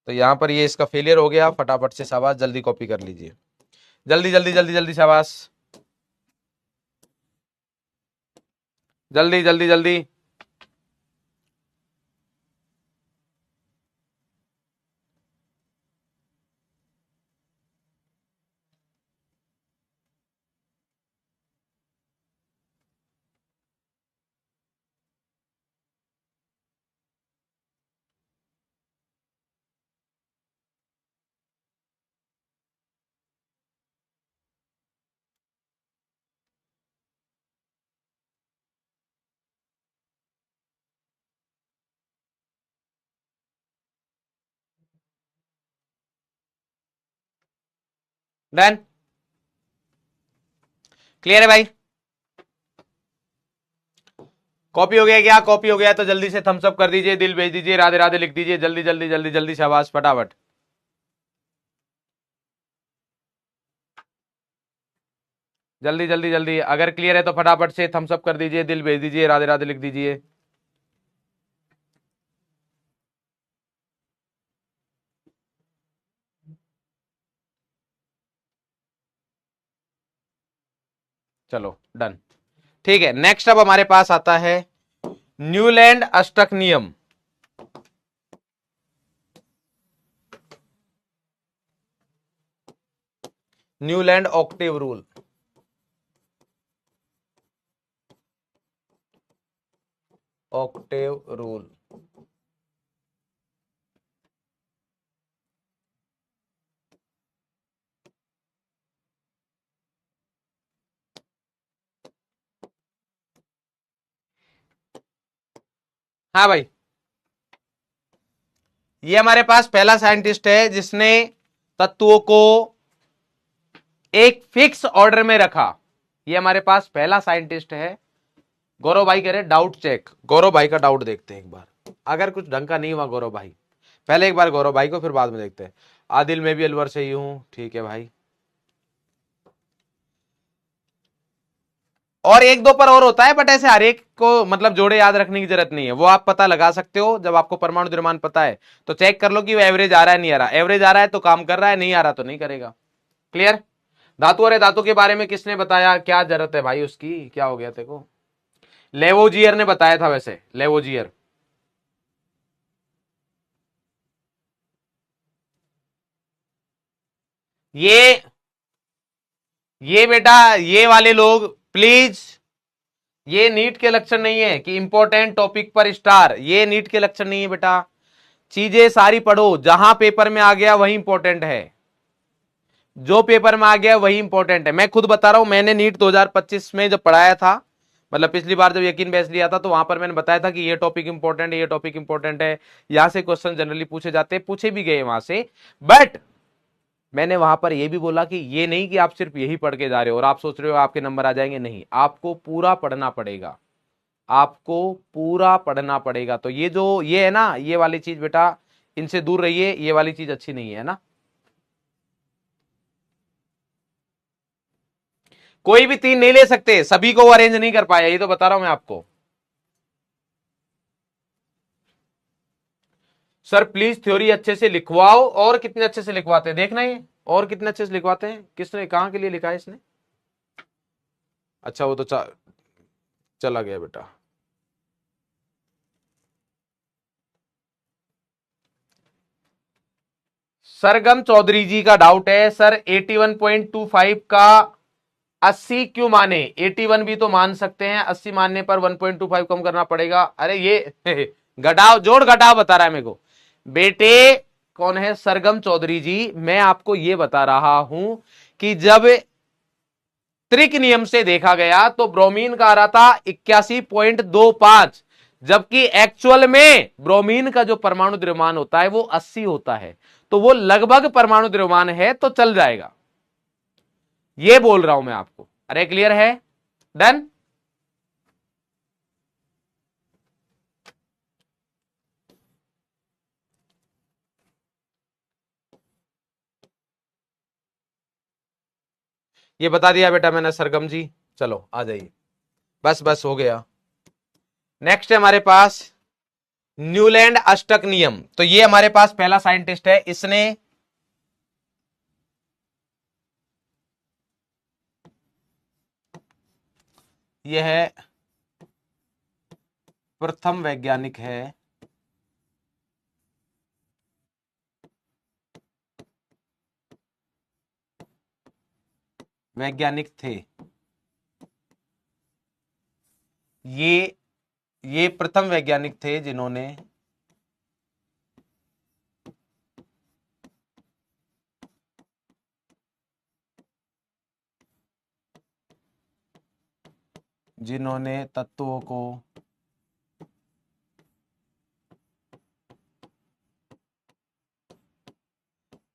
तो यहां पर ये इसका फेलियर हो गया। फटाफट से शाबाश, जल्दी कॉपी कर लीजिए, जल्दी जल्दी जल्दी जल्दी, शाबाश, जल्दी जल्दी जल्दी। डन, क्लियर है भाई। कॉपी हो गया क्या, कॉपी हो गया तो जल्दी से थम्स अप कर दीजिए, दिल भेज दीजिए, राधे राधे लिख दीजिए, जल्दी जल्दी जल्दी जल्दी, शाबाश, फटाफट, जल्दी जल्दी जल्दी। अगर क्लियर है तो फटाफट से थम्स अप कर दीजिए, दिल भेज दीजिए, राधे राधे लिख दीजिए। चलो डन, ठीक है। नेक्स्ट अब हमारे पास आता है न्यूलैंड अष्टक नियम। Newland octave rule. Octave rule, हाँ भाई, ये हमारे पास पहला साइंटिस्ट है जिसने तत्वों को एक फिक्स ऑर्डर में रखा। ये हमारे पास पहला साइंटिस्ट है। गौरव भाई कह रहे डाउट चेक, गौरव भाई का डाउट देखते हैं एक बार। अगर कुछ ढंग का नहीं हुआ गौरव भाई, पहले एक बार गौरव भाई को, फिर बाद में देखते हैं। आदिल, मैं भी अलवर से ही हूं, ठीक है भाई। और एक दो पर और होता है, बट ऐसे हर एक को मतलब जोड़े याद रखने की जरूरत नहीं है, वो आप पता लगा सकते हो जब आपको परमाणु द्रव्यमान पता है। तो चेक कर लो कि वो एवरेज आ रहा है नहीं आ रहा। एवरेज आ रहा है तो काम कर रहा है, नहीं आ रहा तो नहीं करेगा। क्लियर। धातु, अरे धातु के बारे में किसने बताया, क्या जरूरत है भाई उसकी, क्या हो गया तेरे को। लेवोजियर ने बताया था, वैसे लेवोजियर। ये बेटा, ये वाले लोग प्लीज, ये नीट के लक्षण नहीं है कि इंपॉर्टेंट टॉपिक पर स्टार, ये नीट के लक्षण नहीं है बेटा। चीजें सारी पढ़ो, जहां पेपर में आ गया वही इंपॉर्टेंट है, जो पेपर में आ गया वही इंपॉर्टेंट है। मैं खुद बता रहा हूं, मैंने नीट 2025 में जब पढ़ाया था, मतलब पिछली बार जब यकीन बहस लिया था तो वहां पर मैंने बताया था कि ये टॉपिक इंपॉर्टेंट है, ये टॉपिक इंपॉर्टेंट है, यहां से क्वेश्चन जनरली पूछे जाते हैं, पूछे भी गए वहां से। बट मैंने वहां पर यह भी बोला कि ये नहीं कि आप सिर्फ यही पढ़ के जा रहे हो और आप सोच रहे हो आपके नंबर आ जाएंगे, नहीं, आपको पूरा पढ़ना पड़ेगा, आपको पूरा पढ़ना पड़ेगा। तो ये जो ये है ना, ये वाली चीज बेटा इनसे दूर रहिए, ये वाली चीज अच्छी नहीं है ना। कोई भी 3 नहीं ले सकते, सभी को वो अरेंज नहीं कर पाया, ये तो बता रहा हूं मैं आपको। सर प्लीज थ्योरी अच्छे से लिखवाओ। और कितने अच्छे से लिखवाते हैं देखना, ये और कितने अच्छे से लिखवाते हैं। किसने कहां के लिए लिखा है इसने? अच्छा वो तो चला गया बेटा। सरगम चौधरी जी का डाउट है सर 81.25 का 80 क्यों माने? 81 भी तो मान सकते हैं, 80 मानने पर 1.25 कम करना पड़ेगा। अरे ये घटाओ जोड़ घटाओ बता रहा है मेरे को बेटे। कौन है सरगम चौधरी जी? मैं आपको यह बता रहा हूं कि जब त्रिक नियम से देखा गया तो ब्रोमीन का आ रहा था 81.25, जबकि एक्चुअल में ब्रोमीन का जो परमाणु द्रव्यमान होता है वो 80 होता है। तो वो लगभग परमाणु द्रव्यमान है, तो चल जाएगा, ये बोल रहा हूं मैं आपको। अरे क्लियर है? डन। ये बता दिया बेटा मैंने सरगम जी। चलो आ जाइए, बस बस हो गया। नेक्स्ट है हमारे पास न्यूलैंड अष्टक नियम। तो ये हमारे पास पहला साइंटिस्ट है, इसने यह है प्रथम वैज्ञानिक है वैज्ञानिक थे ये ये प्रथम वैज्ञानिक थे जिन्होंने जिन्होंने तत्वों को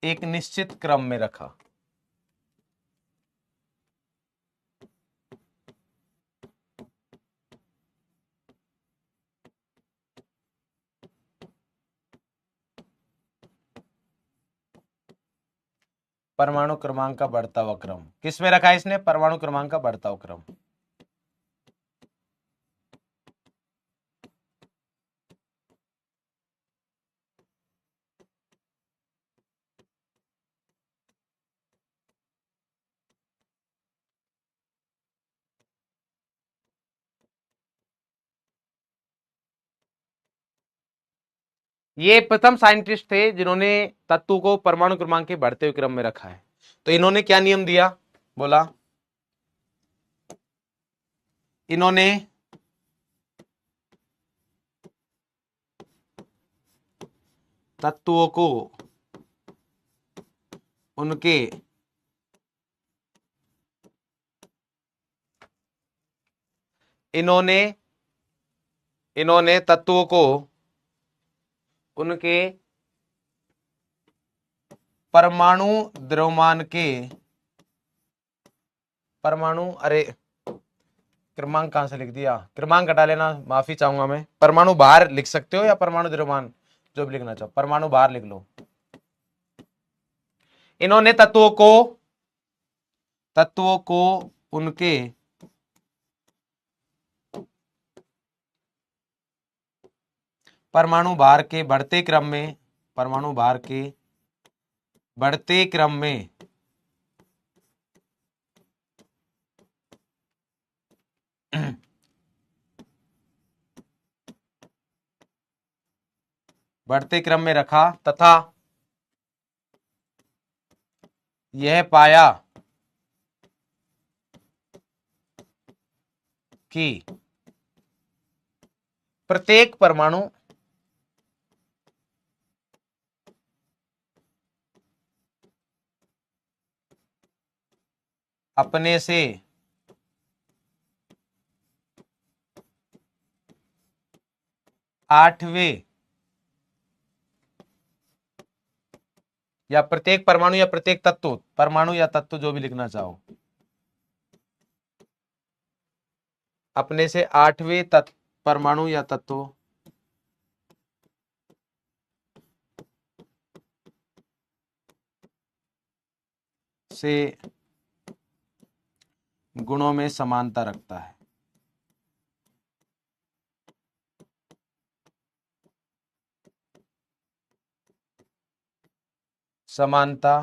एक निश्चित क्रम में रखा। परमाणु क्रमांक का बढ़ता हुआ क्रम किसमें रखा है इसने? परमाणु क्रमांक का बढ़ता हुआ क्रम। ये प्रथम साइंटिस्ट थे जिन्होंने तत्व को परमाणु क्रमांक के बढ़ते हुए क्रम में रखा है। तो इन्होंने क्या नियम दिया? बोला इन्होंने तत्वों को उनके इन्होंने इन्होंने तत्वों को उनके परमाणु द्रव्यमान के परमाणु अरे क्रमांक कहां से लिख दिया? क्रमांक हटा लेना, माफी चाहूंगा मैं। परमाणु भार लिख सकते हो या परमाणु द्रव्यमान, जो भी लिखना चाहो, परमाणु भार लिख लो। इन्होंने तत्वों को उनके परमाणु भार के बढ़ते क्रम में परमाणु भार के बढ़ते क्रम में बढ़ते क्रम में रखा तथा यह पाया कि प्रत्येक परमाणु अपने से 8वें या प्रत्येक परमाणु या प्रत्येक तत्व, परमाणु या तत्व जो भी लिखना चाहो, अपने से 8वें तत्व, परमाणु या तत्व से गुणों में समानता रखता है। समानता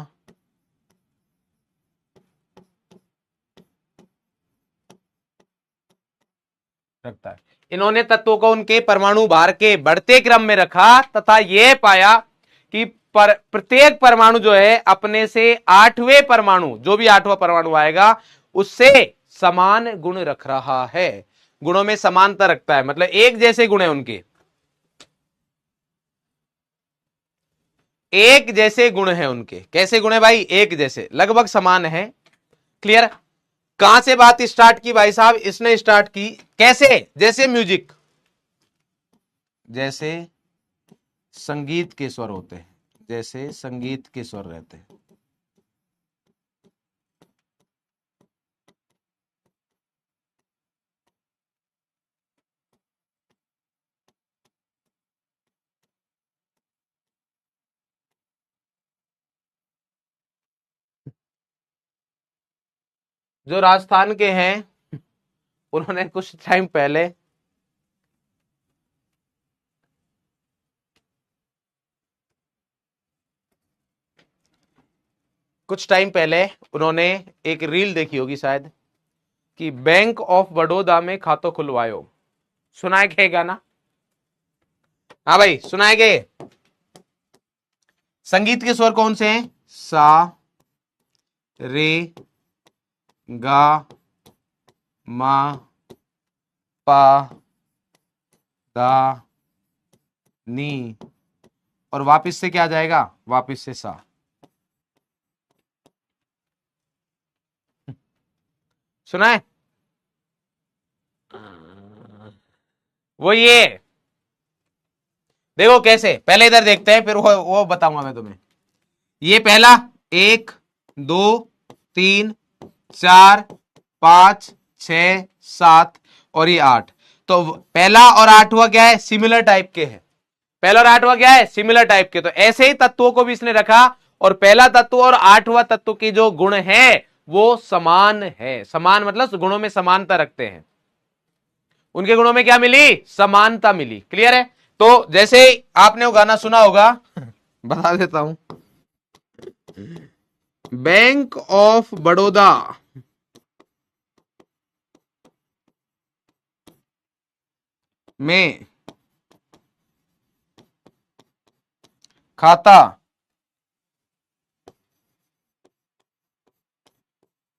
रखता है। इन्होंने तत्वों को उनके परमाणु भार के बढ़ते क्रम में रखा तथा यह पाया कि प्रत्येक परमाणु जो है अपने से 8वें परमाणु, जो भी 8वां परमाणु आएगा उससे समान गुण रख रहा है, गुणों में समानता रखता है, मतलब एक जैसे गुण है उनके, एक जैसे गुण है उनके। कैसे गुण है भाई? एक जैसे, लगभग समान है। क्लियर? कहां से बात स्टार्ट की भाई साहब? इसने स्टार्ट की कैसे? जैसे म्यूजिक, जैसे संगीत के स्वर होते हैं, जैसे संगीत के स्वर रहते हैं। जो राजस्थान के हैं उन्होंने कुछ टाइम पहले उन्होंने एक रील देखी होगी शायद कि बैंक ऑफ बड़ौदा में खातो खुलवायो। सुनाए क्या गाना? हाँ भाई सुनाए गए। संगीत के स्वर कौन से हैं? सा, रे, गा, मा, पा, दा, नी, और वापिस से क्या जाएगा? वापिस से सा। सुना है? वो ये देखो कैसे, पहले इधर देखते हैं फिर वो बताऊंगा मैं तुम्हें। ये पहला 1 2 3 4 5 6 7 और ये 8। तो पहला और 8वां क्या है? सिमिलर टाइप के हैं। पहला और 8वां क्या है? सिमिलर टाइप के। तो ऐसे ही तत्वों को भी इसने रखा और पहला तत्व और 8वां तत्व के जो गुण है वो समान है। समान मतलब गुणों में समानता रखते हैं। उनके गुणों में क्या मिली? समानता मिली। क्लियर है? तो जैसे आपने वो गाना सुना होगा बता देता हूं, बैंक ऑफ बड़ौदा में खाता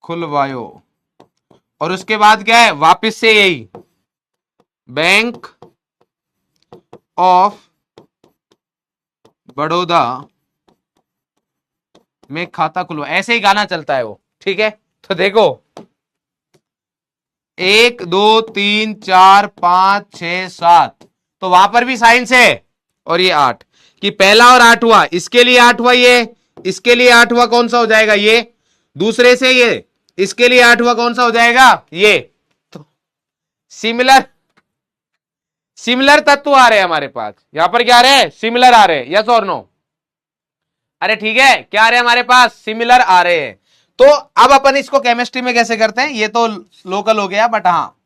खुलवायो, और उसके बाद क्या है? वापिस से यही बैंक ऑफ बड़ौदा में खाता खुलवा, ऐसे ही गाना चलता है वो। ठीक है? तो देखो 1 2 3 4 5 6 7, तो वहां पर भी साइंस है। और ये 8 कि पहला और 8वां, इसके लिए 8वां ये, इसके लिए 8वां कौन सा हो जाएगा? ये। दूसरे से ये, इसके लिए 8वां कौन सा हो जाएगा? ये। तो सिमिलर सिमिलर तत्व आ रहे हैं हमारे पास। यहां पर क्या आ रहे हैं? सिमिलर आ रहे हैं। यस और नो? अरे ठीक है, क्या आ रहे हैं हमारे पास? सिमिलर आ रहे हैं। तो अब अपन इसको केमिस्ट्री में कैसे करते हैं ये तो लोकल हो गया, बट हाँ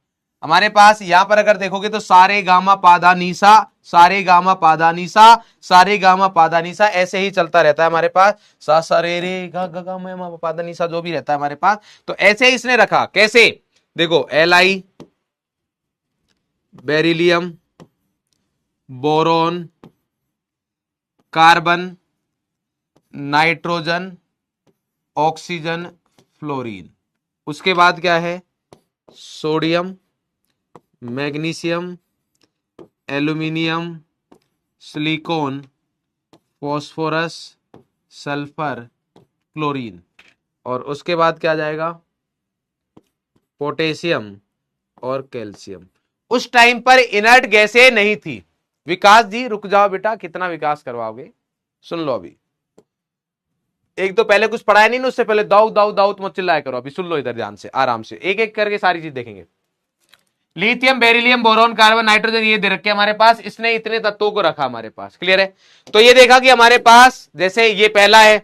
हमारे पास यहां पर अगर देखोगे तो सारे गामा पादा नीसा, सारे गामा पादा नीसा, सारे गामा पादा नीसा, ऐसे ही चलता रहता है हमारे पास। सा सा रे रे गा गा गा मा पादा नीसा जो भी रहता है हमारे पास। तो ऐसे ही इसने रखा। कैसे? देखो Li, beryllium, boron, carbon, nitrogen, oxygen, fluorine. उसके बाद क्या है? Sodium, magnesium, aluminium, silicon, phosphorus, sulphur, chlorine. और उसके बाद क्या जाएगा? पोटेशियम और कैल्शियम। उस टाइम पर इनर्ट गैसें नहीं थी। विकास जी रुक जाओ बेटा, कितना विकास करवाओगे, सुन लो अभी। एक तो पहले कुछ पढ़ाया नहीं ना, उससे पहले दाऊ दाऊ दाऊ मत चिल्लाया करो। अभी सुन लो इधर ध्यान से, आराम से एक एक करके सारी चीज देखेंगे। Lithium, beryllium, boron, carbon, nitrogen, ये दे रखे हमारे पास, इसने इतने तत्वों को रखा हमारे पास। क्लियर है? तो ये देखा कि हमारे पास जैसे ये पहला है,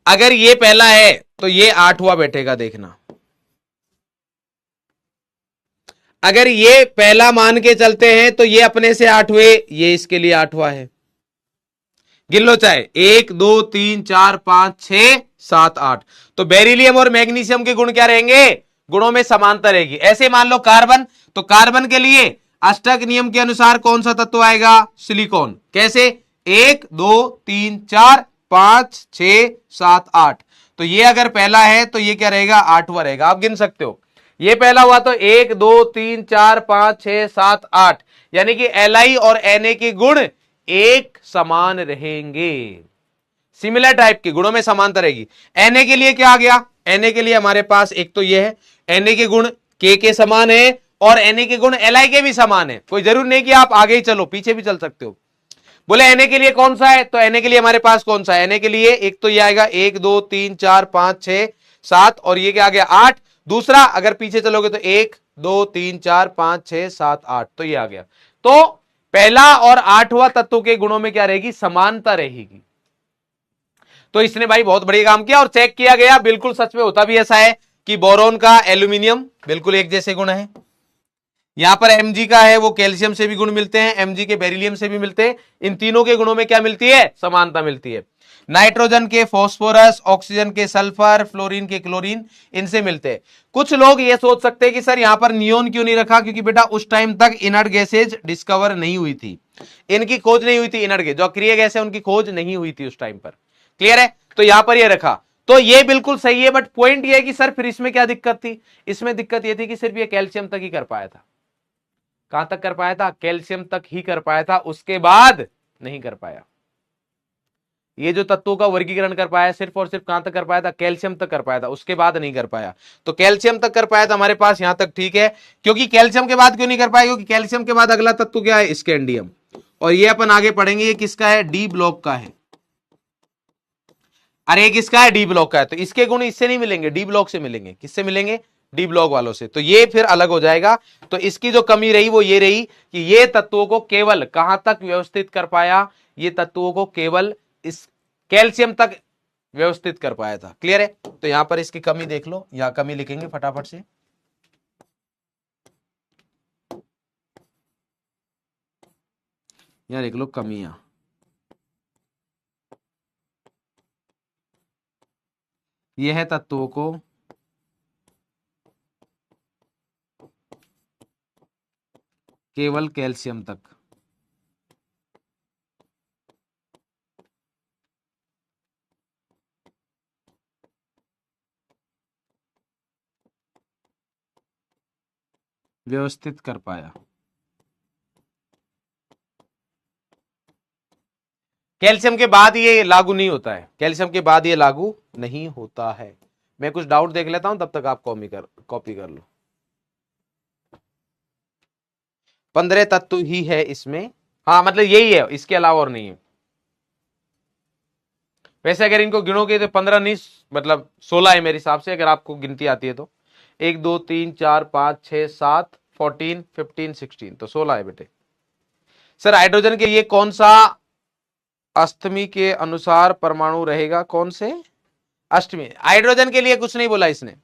अगर ये पहला है तो ये 8वां बैठेगा, देखना। अगर ये पहला मान के चलते हैं तो ये अपने से 8वें, ये इसके लिए 8वां है। गिन लो चाहे, 1 2 3 4 5 6 7 8। तो बेरिलियम और मैग्नीशियम के गुण क्या रहेंगे? गुणों में समानता रहेगी। ऐसे मान लो कार्बन, तो कार्बन के लिए अष्टक नियम के अनुसार कौन सा तत्व आएगा? सिलिकॉन। कैसे? 1 2 3 4 5 6 7 8। तो ये अगर पहला है तो ये क्या रहेगा? 8वां रहेगा। आप गिन सकते हो, ये पहला हुआ तो 1 2 3 4 5 6 7 8, यानी कि Li और Na के गुण एक समान रहेंगे, सिमिलर टाइप के गुणों में समानता रहेगी। Na के लिए क्या आ गया? Na के लिए हमारे पास एक तो ये है, Na के गुण K के समान है और Na के गुण Li के भी समान है। कोई जरूर नहीं कि आप आगे ही चलो, पीछे भी चल सकते हो। बोले Na के लिए कौन सा है? तो Na के लिए हमारे पास कौन सा है? Na के लिए एक तो ये आएगा 1 2 3 4 5 6 7, और ये क्या आ गया? 8। दूसरा अगर पीछे चलोगे तो 1 2 3 4 5 6 7 8, तो ये आ गया। तो पहला और 8वां तत्व के गुणों में क्या रहेगी? समानता रहेगी। तो इसने भाई बहुत बढ़िया काम किया और चेक किया गया, बिल्कुल सच में होता भी ऐसा है कि बोरोन का एल्यूमिनियम बिल्कुल एक जैसे गुण है। यहां पर Mg का है वो कैल्शियम से भी गुण मिलते हैं, Mg के बेरिलियम से भी मिलते हैं। इन तीनों के गुणों में क्या मिलती है? समानता मिलती है। नाइट्रोजन के फॉस्फोरस, ऑक्सीजन के सल्फर, फ्लोरीन के क्लोरीन, इनसे मिलते हैं। कुछ लोग ये सोच सकते हैं कि सर यहां पर नियोन क्यों नहीं रखा? क्योंकि बेटा उस टाइम तक इनर्ट गैसेज डिस्कवर नहीं हुई थी, इनकी खोज नहीं हुई थी। इनर्ट गैस जो अक्रिय गैस है उनकी खोज नहीं हुई थी उस टाइम पर। क्लियर है? तो यहां पर ये रखा, तो ये बिल्कुल सही है। बट पॉइंट ये है कि सर फिर इसमें क्या दिक्कत थी? इसमें दिक्कत ये थी कि सिर्फ ये कैल्शियम तक ही कर पाया था। कहां तक कर पाया था? कैल्शियम तक ही कर पाया था, उसके बाद नहीं कर पाया। ये जो तत्वों का वर्गीकरण कर पाया सिर्फ और सिर्फ कहां तक कर पाया था? कैल्शियम तक कर पाया था, उसके बाद नहीं कर पाया। तो कैल्शियम तक कर पाया था हमारे पास, यहां तक ठीक है। क्योंकि कैल्शियम के बाद क्यों नहीं कर पाया? क्योंकि कैल्शियम के बाद अगला तत्व क्या है? स्कैंडियम। और ये अपन आगे पढ़ेंगे ये किसका है? डी ब्लॉक का है। अरे ये किसका है? डी ब्लॉक का है। तो इसके गुण इससे नहीं मिलेंगे, डी ब्लॉक से मिलेंगे। किससे मिलेंगे? डी ब्लॉक वालों से। तो ये फिर अलग हो जाएगा। तो इसकी जो कमी रही वो ये रही कि ये तत्वों को केवल कहां तक व्यवस्थित कर पाया? ये तत्वों को केवल इस कैल्शियम तक व्यवस्थित कर पाया था। क्लियर है? तो यहां पर इसकी कमी देख लो, यहां कमी लिखेंगे फटाफट से। यहां लिख लो कमियां। यह है तत्वों को केवल कैल्शियम तक व्यवस्थित कर पाया। कैल्शियम के बाद ये लागू नहीं होता है, कैल्शियम के बाद ये लागू नहीं होता है। मैं कुछ डाउट देख लेता हूं, तब तक आप कॉपी कर लो। 15 तत्व ही है इसमें। हाँ मतलब यही है, इसके अलावा और नहीं है। वैसे अगर इनको गिनोगे तो 15 नहीं, मतलब 16 है मेरे हिसाब से, अगर आपको गिनती आती है तो। 1 2 3 4 5 6 7 14 15 16, तो 16 है बेटे। सर हाइड्रोजन के लिए कौन सा अष्टमी के अनुसार परमाणु रहेगा? कौन से अष्टमी? हाइड्रोजन के लिए कुछ नहीं बोला इसने,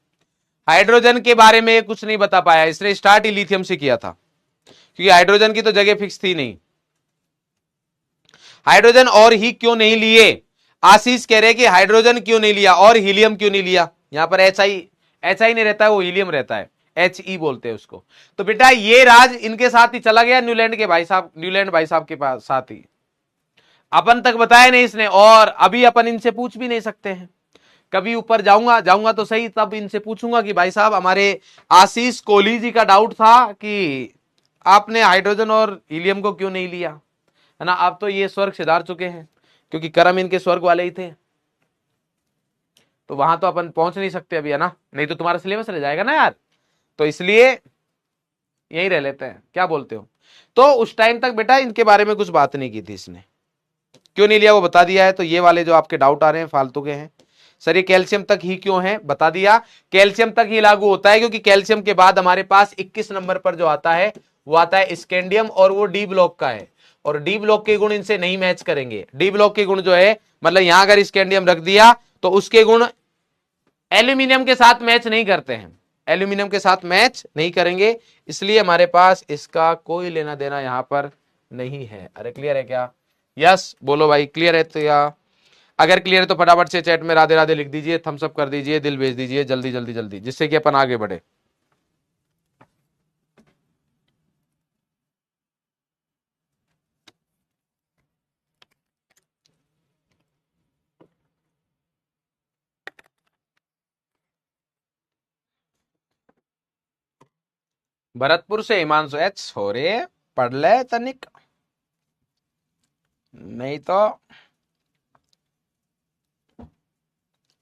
हाइड्रोजन के बारे में कुछ नहीं बता पाया। इसने स्टार्ट ही लिथियम से किया था, क्योंकि हाइड्रोजन की तो जगह फिक्स थी नहीं। हाइड्रोजन और ही क्यों नहीं लिए? आशीष कह रहे कि हाइड्रोजन क्यों नहीं लिया और हीलियम क्यों नहीं लिया? यहां पर एच आई नहीं रहता है, वो हीलियम रहता है, HE बोलते हैं उसको। तो बेटा ये राज इनके साथ ही चला गया, न्यूलैंड के भाई साहब, न्यूलैंड भाई साहब के पास साथ ही। अपन तक बताया नहीं इसने, और अभी अपन इनसे पूछ भी नहीं सकते हैं। कभी ऊपर जाऊंगा तो सही, तब इनसे पूछूंगा कि भाई साहब हमारे आशीष कोहली जी का डाउट था कि आपने हाइड्रोजन और हीलियम को क्यों नहीं लिया, है ना। अब तो ये स्वर्ग सिधार चुके हैं, क्योंकि कर्म इनके स्वर्ग वाले ही थे। तो वहां तो अपन पहुंच नहीं सकते अभी, है ना, नहीं तो तुम्हारा सिलेबस रह जाएगा ना यार। तो इसलिए यही रह लेते हैं, क्या बोलते हो? तो उस टाइम तक बेटा इनके बारे में कुछ बात नहीं की थी इसने। क्यों नहीं लिया वो बता दिया है। तो ये वाले जो आपके डाउट आ रहे हैं फालतू के हैं। सर ये कैल्शियम तक ही क्यों है, बता दिया। कैल्शियम तक ही लागू होता है क्योंकि कैल्शियम के बाद हमारे पास 21 नंबर पर जो आता है वो आता है स्कैंडियम, और वो डी ब्लॉक का है, और डी ब्लॉक के गुण इनसे नहीं मैच करेंगे। डी ब्लॉक के गुण जो है, मतलब यहां अगर स्कैंडियम रख दिया तो उसके गुण एल्यूमिनियम के साथ मैच नहीं करते हैं, एल्यूमिनियम के साथ मैच नहीं करेंगे, इसलिए हमारे पास इसका कोई लेना देना यहां पर नहीं है। अरे क्लियर है क्या? यस बोलो भाई, क्लियर है तो या अगर क्लियर है तो फटाफट से चैट में राधे राधे लिख दीजिए, थम्स अप कर दीजिए, दिल भेज दीजिए जल्दी जल्दी जल्दी, जिससे कि अपन आगे बढ़े। भरतपुर से हिमांशु एच हो रे, पढ़ ले तनिक, नहीं तो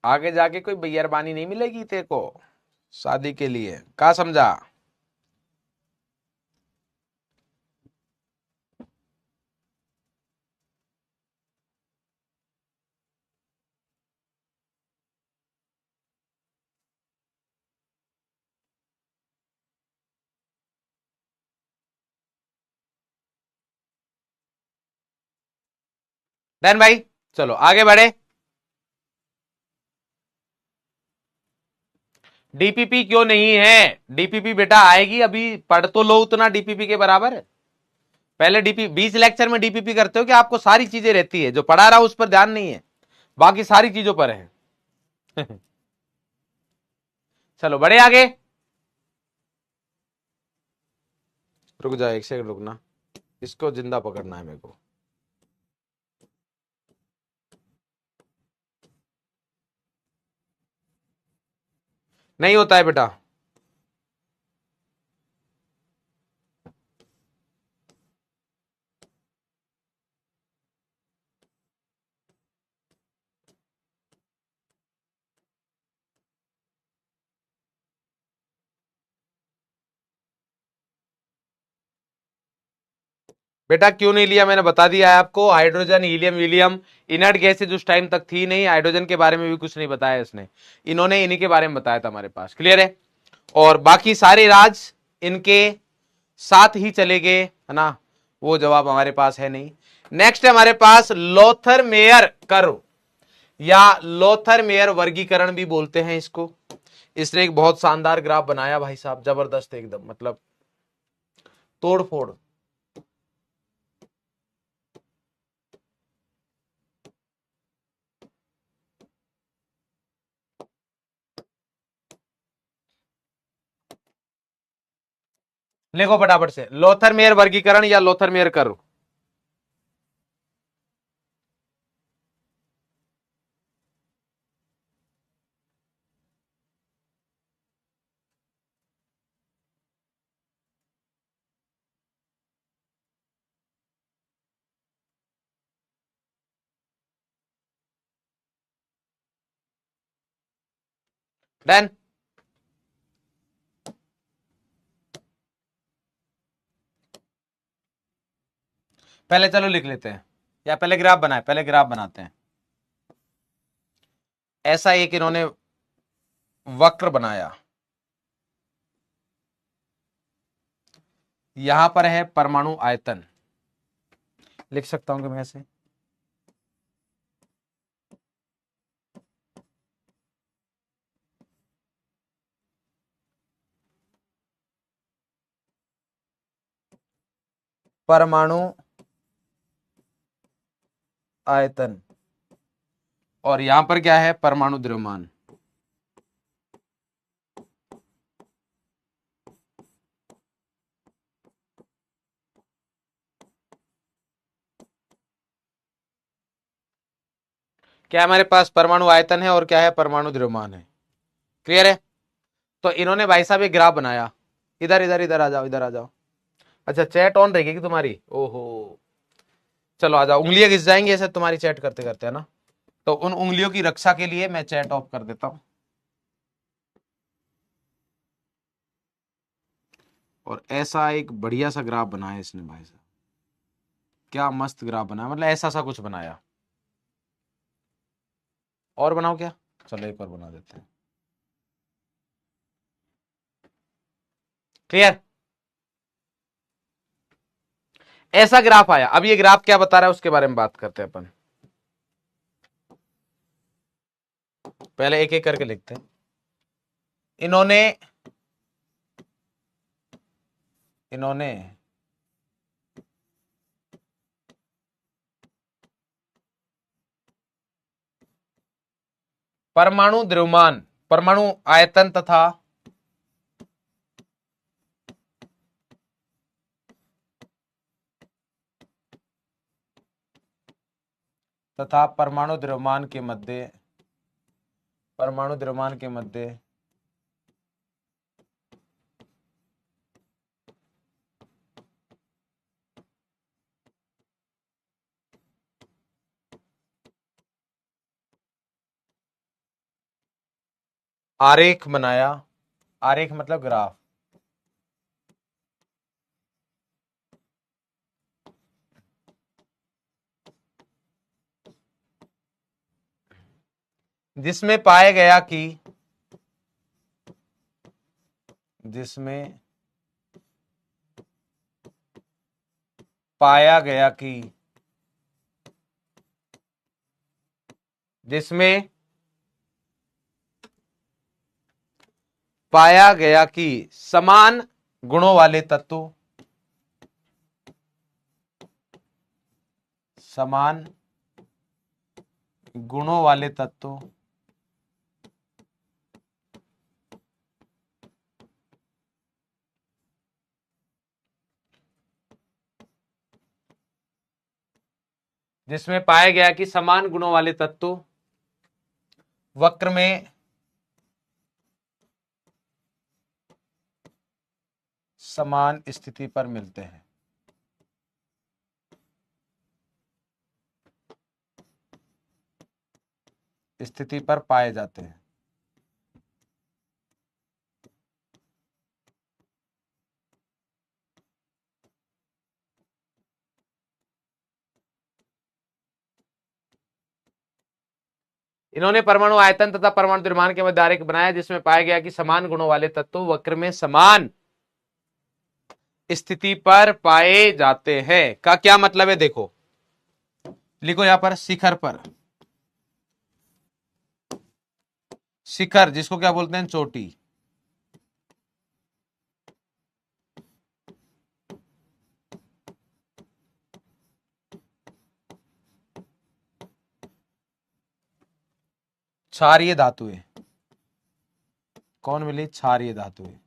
आगे जाके कोई बेयरबानी नहीं मिलेगी तेरे को शादी के लिए, का समझा? डन भाई, चलो आगे बढ़े। डीपीपी क्यों नहीं है? डीपीपी बेटा आएगी, अभी पढ़ तो लो उतना डीपीपी के बराबर। पहले डीपी 20 लेक्चर में डीपीपी करते हो कि आपको सारी चीजें रहती है, जो पढ़ा रहा उस पर ध्यान नहीं है, बाकी सारी चीजों पर है। चलो बड़े आगे, रुक जाओ एक सेकंड रुकना, इसको जिंदा पकड़ना है मेरे को। नहीं होता है बेटा। बेटा क्यों नहीं लिया, मैंने बता दिया है आपको। हाइड्रोजन हीलियम वीलियम इनर्ट गैसेज उस टाइम तक थी नहीं, हाइड्रोजन के बारे में भी कुछ नहीं बताया इसने, इन्होंने इन्हीं के बारे में बताया था हमारे पास। क्लियर है? और बाकी सारे राज इनके साथ ही चले गए, है ना, वो जवाब हमारे पास है नहीं। नेक्स्ट है हमारे पास लोथर मेयर कर्व, या लोथर मेयर वर्गीकरण भी बोलते हैं इसको। इसने एक बहुत शानदार ग्राफ बनाया भाई साहब, जबरदस्त एकदम, मतलब तोड़ फोड़। लिखो फटाफट से, लोथर मेयर वर्गीकरण या लोथर मेयर कर्व। डन। पहले चलो लिख लेते हैं, या पहले ग्राफ बनाए, पहले ग्राफ बनाते हैं। ऐसा एक इन्होंने वक्र बनाया, यहां पर है परमाणु आयतन, लिख सकता हूं कि मैं ऐसे, परमाणु आयतन, और यहां पर क्या है, परमाणु द्रव्यमान। क्या हमारे पास परमाणु आयतन है और क्या है, परमाणु द्रव्यमान है। क्लियर है? तो इन्होंने भाई साहब एक ग्राफ बनाया, इधर इधर इधर आ जाओ, इधर आ जाओ। अच्छा चैट ऑन रहेगी कि तुम्हारी? ओहो, चलो आ जाओ, उंगलियां घिस जाएंगी ऐसे तुम्हारी चैट करते करते, है ना, तो उन उंगलियों की रक्षा के लिए मैं चैट ऑफ कर देता हूं। और ऐसा एक बढ़िया सा ग्राफ बनाया इसने भाई साहब, क्या मस्त ग्राफ बनाया, मतलब ऐसा सा कुछ बनाया। और बनाओ क्या, चलो एक और बना देते हैं। क्लियर, ऐसा ग्राफ आया। अब ये ग्राफ क्या बता रहा है उसके बारे में बात करते हैं अपन। पहले एक एक करके लिखते हैं। इन्होंने इन्होंने परमाणु द्रव्यमान, परमाणु आयतन तथा परमाणु द्रव्यमान के मध्य, परमाणु द्रव्यमान के मध्य आरेख बनाया। आरेख मतलब ग्राफ। जिसमें पाया गया कि जिसमें पाया गया कि जिसमें पाया गया कि समान गुणों वाले तत्व, समान गुणों वाले तत्व जिसमें पाया गया कि समान गुणों वाले तत्व वक्र में समान स्थिति पर मिलते हैं। स्थिति पर पाए जाते हैं। इन्होंने परमाणु आयतन तथा परमाणु द्रव्यमान के मध्य आरेख बनाया जिसमें पाया गया कि समान गुणों वाले तत्व वक्र में समान स्थिति पर पाए जाते हैं। का क्या मतलब है देखो, लिखो यहां पर शिखर पर, शिखर जिसको क्या बोलते हैं, चोटी। क्षारीय धातुएं, कौन मिली, क्षारीय धातुएं।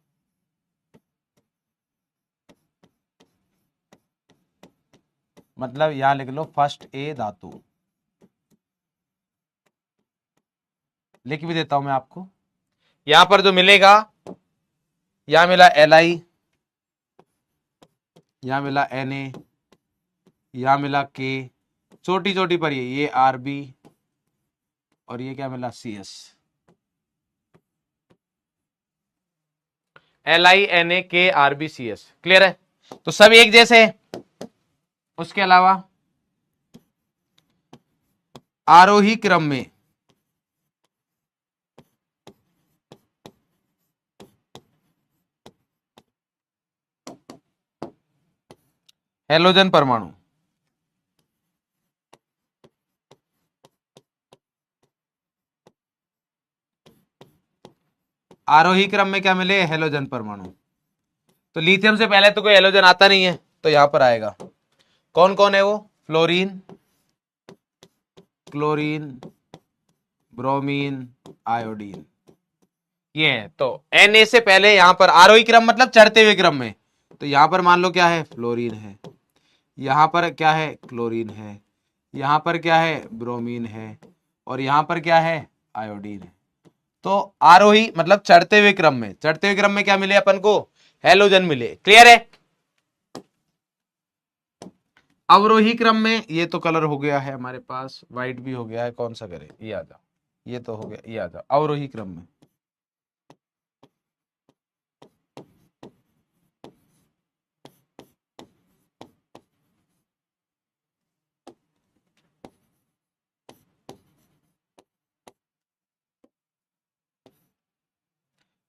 मतलब यहां लिख लो फर्स्ट ए धातु, लिख भी देता हूं मैं आपको। यहां पर जो मिलेगा, यहां मिला Li, यहां मिला Na, यहां मिला K, छोटी छोटी पर ये Rb, और ये क्या मिला Cs। LiNaKRbCs, क्लियर है। तो सब एक जैसे हैं। उसके अलावा आरोही क्रम में हैलोजन परमाणु, आरोही क्रम में क्या मिले, हैलोजन परमाणु। तो लिथियम से पहले तो कोई हैलोजन आता नहीं है, तो यहां पर आएगा। कौन कौन है वो, फ्लोरीन, क्लोरीन, ब्रोमीन, आयोडीन, ये है। तो Na से पहले यहां पर आरोही क्रम मतलब चढ़ते हुए क्रम में, तो यहां पर मान लो क्या है, फ्लोरीन है, यहां पर क्या है, क्लोरीन है, यहां पर क्या है, ब्रोमीन है, और यहां पर क्या है, आयोडीन है। तो आरोही मतलब चढ़ते हुए क्रम में, चढ़ते हुए क्रम में क्या मिले अपन को, हैलोजन मिले। क्लियर है। अवरोही क्रम में ये तो कलर हो गया है हमारे पास, व्हाइट भी हो गया है, कौन सा करे, ये आ जाओ, ये तो हो गया, ये आ जाओ अवरोही क्रम में।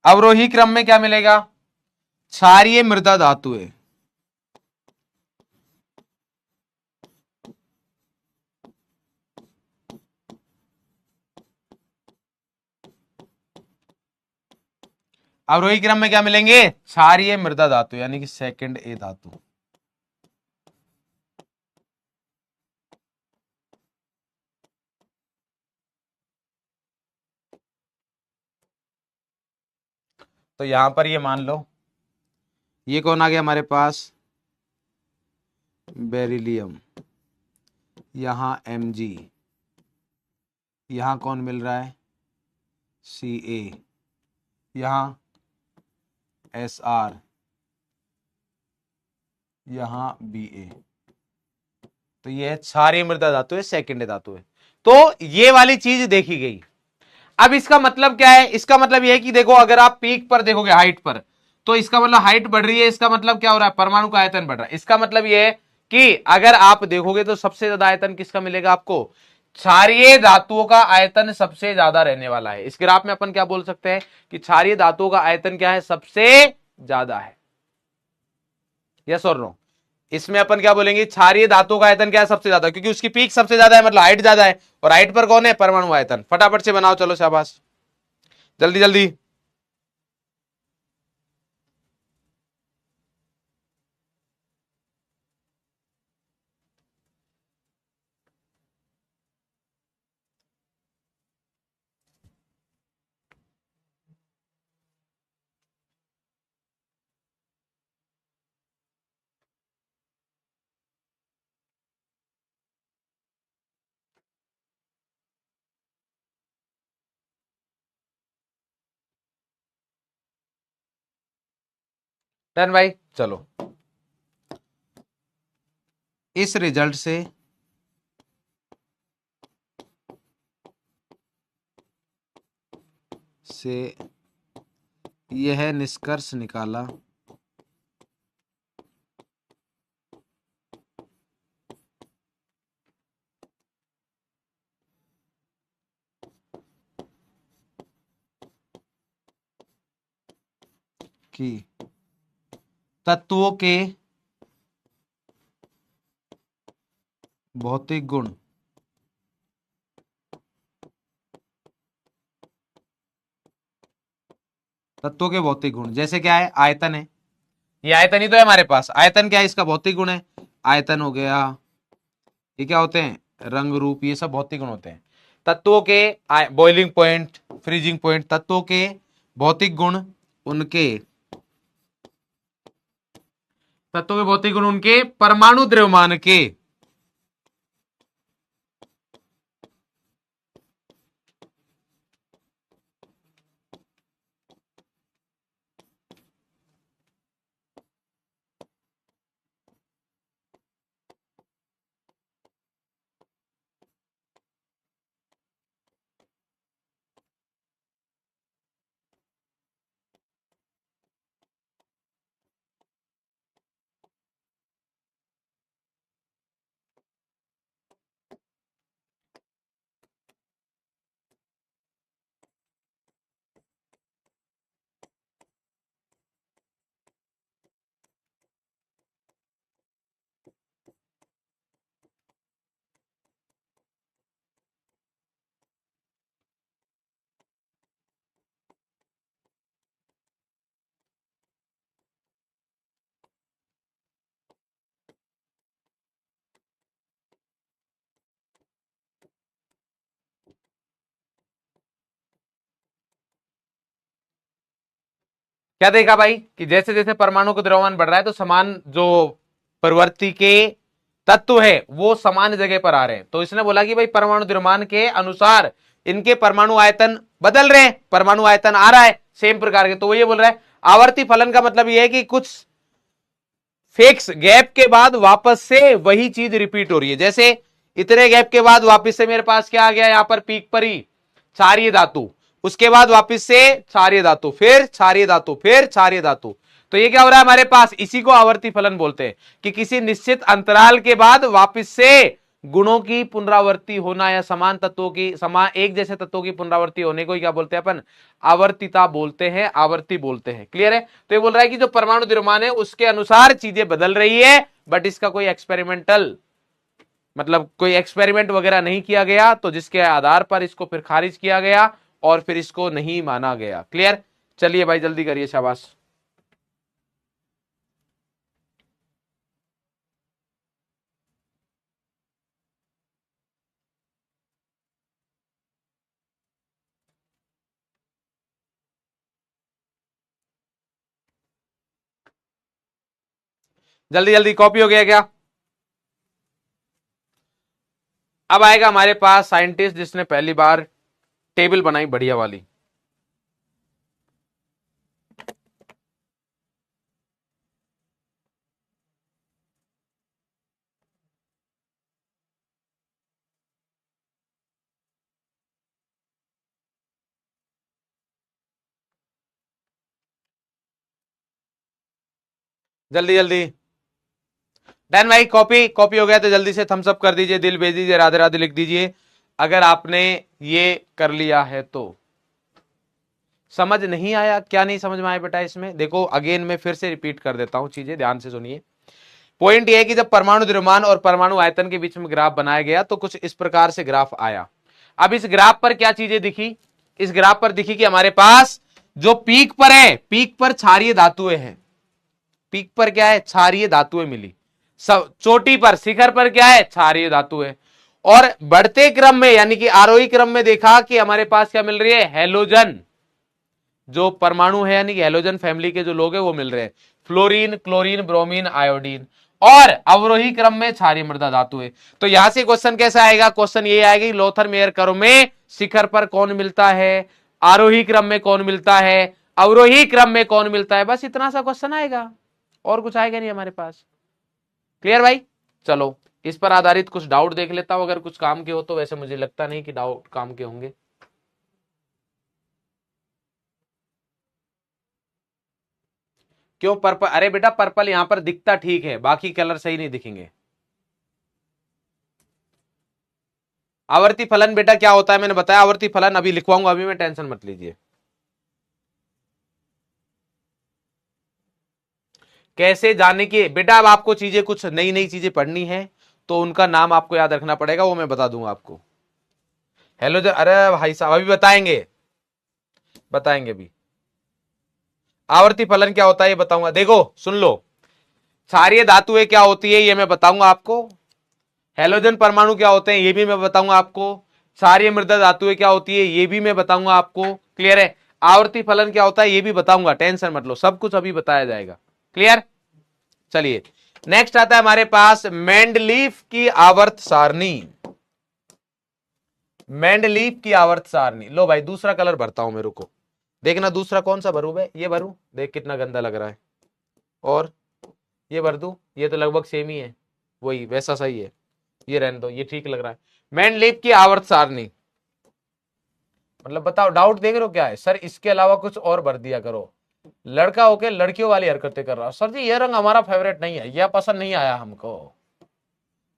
अवरोही क्रम में क्या मिलेगा? क्षारीय मृदा धातु है। अवरोही क्रम में क्या मिलेंगे? क्षारीय मृदा धातु यानी कि सेकंड ए धातु। तो यहां पर ये मान लो, ये कौन आ गया हमारे पास? बेरिलियम। यहां Mg, यहां कौन मिल रहा है? Ca, यहां Sr, यहां Ba। तो ये है क्षारीय मृदा धातु है, सेकंड धातु है। तो ये वाली चीज देखी गई। अब इसका मतलब क्या है? इसका मतलब यह है कि देखो, अगर आप पीक पर देखोगे, हाइट पर, तो इसका मतलब हाइट बढ़ रही है। इसका मतलब क्या हो रहा है? परमाणु का आयतन बढ़ रहा है। इसका मतलब यह है कि अगर आप देखोगे तो सबसे ज्यादा आयतन किसका मिलेगा आपको? क्षारीय धातुओं का आयतन सबसे ज्यादा रहने वाला है। इस ग्राफ में अपन क्या बोल सकते हैं कि क्षारीय धातुओं का आयतन क्या है? सबसे ज्यादा है। यस और नो? इसमें अपन क्या बोलेंगे? क्षारीय धातुओं का आयतन क्या है? सबसे ज्यादा, क्योंकि उसकी पीक सबसे ज्यादा है, मतलब हाइट ज्यादा है। और हाइट पर कौन है? परमाणु आयतन। फटाफट से बनाओ, चलो शाबाश, जल्दी जल्दी। डन भाई, चलो। इस रिजल्ट से यह निष्कर्ष निकाला कि तत्वों के भौतिक गुण तत्वों के भौतिक गुण जैसे क्या है? आयतन है। ये आयतन ही तो है हमारे पास। आयतन क्या है? इसका भौतिक गुण है। आयतन हो गया, ये क्या होते हैं? रंग रूप, ये सब भौतिक गुण होते हैं। तत्वों के बॉइलिंग पॉइंट, फ्रीजिंग पॉइंट, तत्वों के भौतिक गुण उनके तत्वों के भौतिक गुण उनके परमाणु द्रव्यमान के क्या देखा भाई कि जैसे जैसे परमाणु का द्रव्यमान बढ़ रहा है तो समान जो प्रवृत्ति के तत्व है वो समान जगह पर आ रहे हैं। तो इसने बोला कि भाई परमाणु द्रव्यमान के अनुसार इनके परमाणु आयतन बदल रहे हैं, परमाणु आयतन आ रहा है सेम प्रकार के। तो वो ये बोल रहा है आवर्ती फलन का मतलब ये है कि कुछ फिक्स गैप के बाद वापस से वही चीज रिपीट हो रही है। जैसे इतने गैप के बाद वापस से मेरे पास क्या आ गया? यहां पर पीक पर ही क्षारीय धातु, उसके बाद वापस से क्षारीय धातु, फिर क्षारीय धातु, फिर क्षारीय धातु। तो ये क्या हो रहा है हमारे पास? इसी को आवर्ती फलन बोलते हैं कि किसी निश्चित अंतराल के बाद वापस से गुणों की पुनरावृत्ति होना या समान तत्वों की एक जैसे तत्वों की पुनरावृत्ति होने को ही क्या बोलते हैं अपन? आवर्तिता बोलते हैं, आवर्ती बोलते हैं। क्लियर है? तो ये बोल रहा है कि जो परमाणु द्रव्यमान है उसके अनुसार चीजें बदल रही है, बट इसका कोई एक्सपेरिमेंटल मतलब कोई एक्सपेरिमेंट वगैरह नहीं किया गया, तो जिसके आधार पर इसको फिर खारिज किया गया और फिर इसको नहीं माना गया। क्लियर? चलिए भाई जल्दी करिए, शाबाश। जल्दी जल्दी, कॉपी हो गया क्या? अब आएगा हमारे पास साइंटिस्ट जिसने पहली बार टेबल बनाई बढ़िया वाली। जल्दी जल्दी, डन भाई। कॉपी कॉपी हो गया तो जल्दी से थम्स अप कर दीजिए, दिल भेज दीजिए, राधे राधे लिख दीजिए अगर आपने ये कर लिया है तो। समझ नहीं आया? क्या नहीं समझ में आया बेटा इसमें? देखो अगेन मैं फिर से रिपीट कर देता हूं, चीजें ध्यान से सुनिए। पॉइंट ये है कि जब परमाणु द्रव्यमान और परमाणु आयतन के बीच में ग्राफ बनाया गया तो कुछ इस प्रकार से ग्राफ आया। अब इस ग्राफ पर क्या चीजें दिखी? इस ग्राफ पर दिखी कि हमारे पास जो पीक पर है, पीक पर क्षारीय धातुएं हैं। पीक पर क्या है? क्षारीय धातुएं मिली। सब चोटी पर, शिखर पर क्या है? क्षारीय धातुएं। और बढ़ते क्रम में यानी कि आरोही क्रम में देखा कि हमारे पास क्या मिल रही है? हैलोजन। जो परमाणु है यानी कि हैलोजन फैमिली के जो लोग हैं वो मिल रहे हैं, फ्लोरीन, क्लोरीन, ब्रोमीन, आयोडीन। और अवरोही क्रम में क्षारीय मृदा धातु है। तो यहां से क्वेश्चन कैसा आएगा? क्वेश्चन ये आएगा कि लोथर मेयर कर्व में शिखर पर कौन मिलता है, आरोही क्रम में कौन मिलता है, अवरोही क्रम में कौन मिलता है। बस इतना सा क्वेश्चन आएगा, और कुछ आएगा नहीं हमारे पास। क्लियर भाई? चलो इस पर आधारित कुछ डाउट देख लेता हूं, अगर कुछ काम के हो तो। वैसे मुझे लगता नहीं कि डाउट काम के होंगे। क्यों पर्पल? अरे बेटा पर्पल यहां पर दिखता ठीक है, बाकी कलर सही नहीं दिखेंगे। आवर्ती फलन बेटा क्या होता है मैंने बताया, आवर्ती फलन अभी लिखवाऊंगा, अभी मैं, टेंशन मत लीजिए। कैसे जाने की बेटा, अब आपको चीजें कुछ नई नई चीजें पढ़नी है तो उनका नाम आपको याद रखना पड़ेगा, वो मैं बता दूंगा आपको। हेलो अरे भाई साहब अभी बताएंगे, बताएंगे अभी। आवर्ती फलन क्या होता है ये बताऊंगा। देखो सुन लो, क्षारीय धातुएं क्या होती है ये मैं बताऊंगा आपको। हैलोजन परमाणु क्या होते हैं ये भी मैं बताऊंगा आपको। क्षारीय मृदा धातुएं क्या होती है ये भी मैं बताऊंगा आपको। क्लियर है? आवर्ती फलन क्या होता है ये भी बताऊंगा, टेंशन मत लो, सब कुछ अभी बताया जाएगा। क्लियर? चलिए नेक्स्ट आता है हमारे पास मेंडलीफ की आवर्त सारणी। मेंडलीफ की आवर्त सारणी। लो भाई दूसरा कलर भरता हूं मेरे को, देखना दूसरा कौन सा भरू भाई। ये भरू, देख कितना गंदा लग रहा है। और ये भर दू, ये तो लगभग सेम ही है, वही वैसा सही है। ये रहने दो, ये ठीक लग रहा है। मेंडलीफ की आवर्त सारणी मतलब बताओ, डाउट देख रहे हो क्या है? सर इसके अलावा कुछ और भर दिया करो। लड़का होके लड़कियों वाली हरकतें कर रहा सर जी, ये रंग हमारा फेवरेट नहीं है, यह पसंद नहीं आया हमको।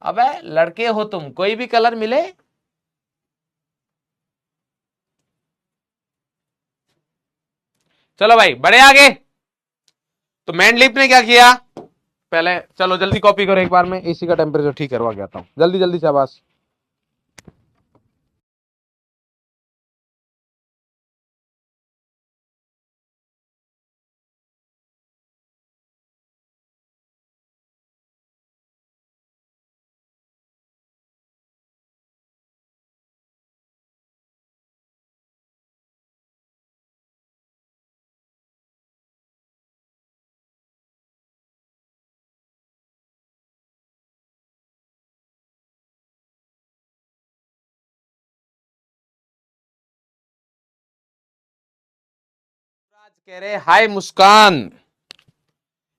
अबे लड़के हो तुम, कोई भी कलर मिले। चलो भाई बड़े आगे। तो मैंडलिप ने क्या किया? पहले चलो जल्दी कॉपी करो, एक बार में एसी का टेम्परेचर ठीक करवा के आता हूं, जल्दी जल्दी शाबाश। कह रहे हाय मुस्कान।